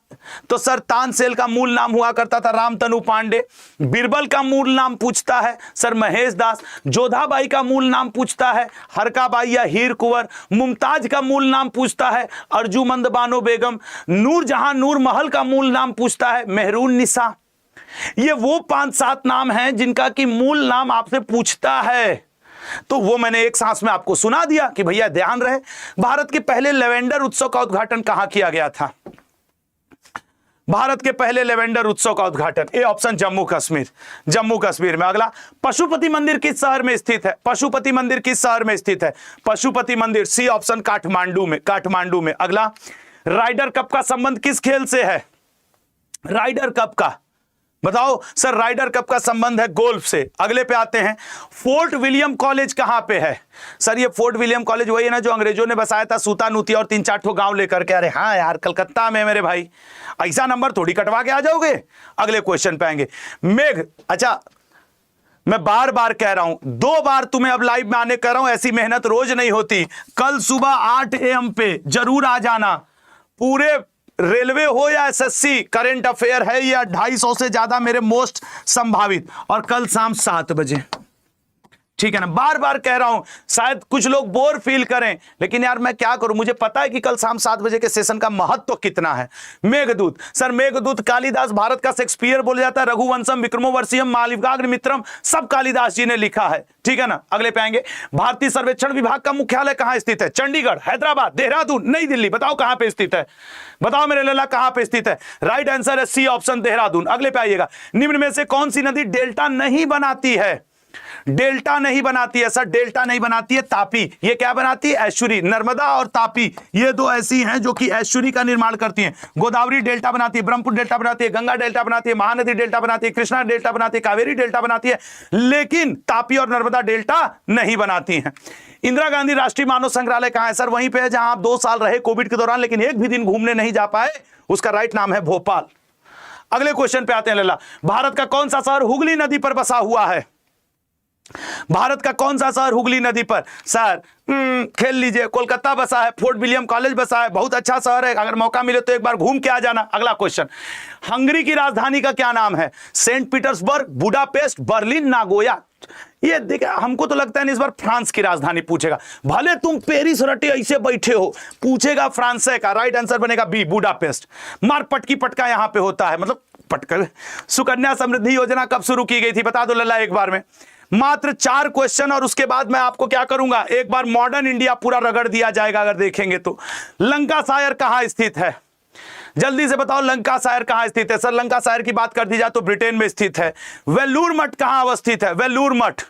तो सर तानसेन का मूल नाम हुआ करता था रामतनु पांडे। बीरबल का मूल नाम पूछता है सर महेश दास। जोधाबाई का मूल नाम पूछता है हरकाबाई या हीर कुंवर। मुमताज का मूल नाम पूछता है अर्जुमंद बानो बेगम। नूरजहां नूर महल का मूल नाम पूछता है मेहरून निसा। ये वो 5-7 नाम हैं जिनका कि मूल नाम आपसे पूछता है। तो वो मैंने एक सांस में आपको सुना दिया कि भैया ध्यान रहे। भारत के पहले लेवेंडर उत्सव का उद्घाटन कहां किया गया था? भारत के पहले लेवेंडर उत्सव का उद्घाटन, ए ऑप्शन जम्मू कश्मीर। जम्मू कश्मीर में। अगला, पशुपति मंदिर किस शहर में स्थित है? पशुपति मंदिर किस शहर में स्थित है? पशुपति मंदिर, सी ऑप्शन काठमांडू में। काठमांडू में। अगला, राइडर कप का संबंध किस खेल से है? राइडर कप का बताओ सर। राइडर कप का संबंध है गोल्फ से। अगले पे आते हैं, फोर्ट विलियम कॉलेज कहां पे है? सर ये फोर्ट विलियम कॉलेज वही है ना जो अंग्रेजों ने बसाया था सूतानूती और 3-4 ठो गांव लेकर के। अरे हाँ यार, कलकत्ता में मेरे भाई, ऐसा नंबर थोड़ी कटवा के आ जाओगे। अगले क्वेश्चन पे आएंगे। मेघ, अच्छा मैं बार बार कह रहा हूं, 2 बार तुम्हें अब लाइव में आने कर रहा हूं, ऐसी मेहनत रोज नहीं होती। कल सुबह 8 AM पे जरूर आ जाना। पूरे रेलवे हो या एसएससी, करंट अफेयर है या 250 से ज्यादा मेरे मोस्ट संभावित, और कल शाम 7 बजे, ठीक है ना। बार बार कह रहा हूं, शायद कुछ लोग बोर फील करें, लेकिन यार मैं क्या करूं, मुझे पता है कि कल शाम 7 बजे के सेशन का महत्व तो कितना है। मेघदूत, सर मेघदूत कालिदास भारत का शेक्सपियर बोला जाता है। रघुवंशम, विक्रमोर्वशीयम, मालविकाग्नि मित्रम सब कालिदास जी ने लिखा है, ठीक है ना। अगले पे आएंगे, भारतीय सर्वेक्षण विभाग का मुख्यालय कहां स्थित है? चंडीगढ़, हैदराबाद, देहरादून, नई दिल्ली। बताओ कहां पे स्थित है? बताओ मेरे लल्ला कहां पे स्थित है? राइट आंसर है सी ऑप्शन देहरादून। अगले पे आइएगा, निम्न में से कौन सी नदी डेल्टा नहीं बनाती है? डेल्टा नहीं बनाती है सर, डेल्टा नहीं बनाती है तापी। ये क्या बनाती है? एस्चुरी। नर्मदा और तापी ये 2 ऐसी हैं जो कि एस्चुरी का निर्माण करती हैं। गोदावरी डेल्टा बनाती है, ब्रह्मपुत्र डेल्टा बनाती है, गंगा डेल्टा बनाती है, महानदी डेल्टा बनाती है, कृष्णा डेल्टा बनाती है, कावेरी डेल्टा बनाती है, लेकिन तापी और नर्मदा डेल्टा नहीं बनाती हैं। इंदिरा गांधी राष्ट्रीय मानव संग्रहालय कहां है? सर वहीं पे है जहां आप 2 साल रहे कोविड के दौरान, लेकिन एक भी दिन घूमने नहीं जा पाए। उसका राइट नाम है भोपाल। अगले क्वेश्चन पे आते हैं लल्ला, भारत का कौन सा शहर हुगली नदी पर बसा हुआ है? भारत का कौन सा शहर हुगली नदी पर? सर खेल लीजिए, कोलकाता बसा है, फोर्ट विलियम कॉलेज बसा है, बहुत अच्छा शहर है, अगर मौका मिले तो एक बार घूम के आ जाना। अगला क्वेश्चन, हंगरी की राजधानी का क्या नाम है? Saint Petersburg, Budapest, Berlin, Nagoya. ये देखिए, हमको तो लगता है इस बार फ्रांस की राजधानी पूछेगा। भले तुम पेरिस रटे ऐसे बैठे हो, पूछेगा फ्रांस का। राइट आंसर बनेगा बी, बुडापेस्ट। मार पटकी पटका यहां पे होता है, मतलब पटकर। सुकन्या समृद्धि योजना कब शुरू की गई थी? बता दो लल्ला एक बार में। मात्र 4 क्वेश्चन, और उसके बाद मैं आपको क्या करूंगा, एक बार मॉडर्न इंडिया पूरा रगड़ दिया जाएगा अगर देखेंगे तो। लंकाशायर कहां स्थित है? जल्दी से बताओ लंकाशायर कहां स्थित है? सर लंकाशायर की बात कर दी जाए तो ब्रिटेन में स्थित है। वेल्लूर मठ कहां अवस्थित है? वेल्लूर मठ,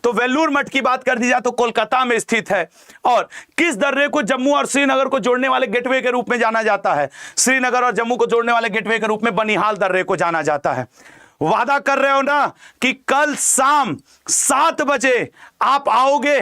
तो वेल्लूर मठ की बात कर दी जाए तो कोलकाता में स्थित है। और किस दर्रे को जम्मू और श्रीनगर को जोड़ने वाले गेटवे के रूप में जाना जाता है? श्रीनगर और जम्मू को जोड़ने वाले गेटवे के रूप में बनिहाल दर्रे को जाना जाता है। वादा कर रहे हो ना कि कल शाम 7 बजे आप आओगे?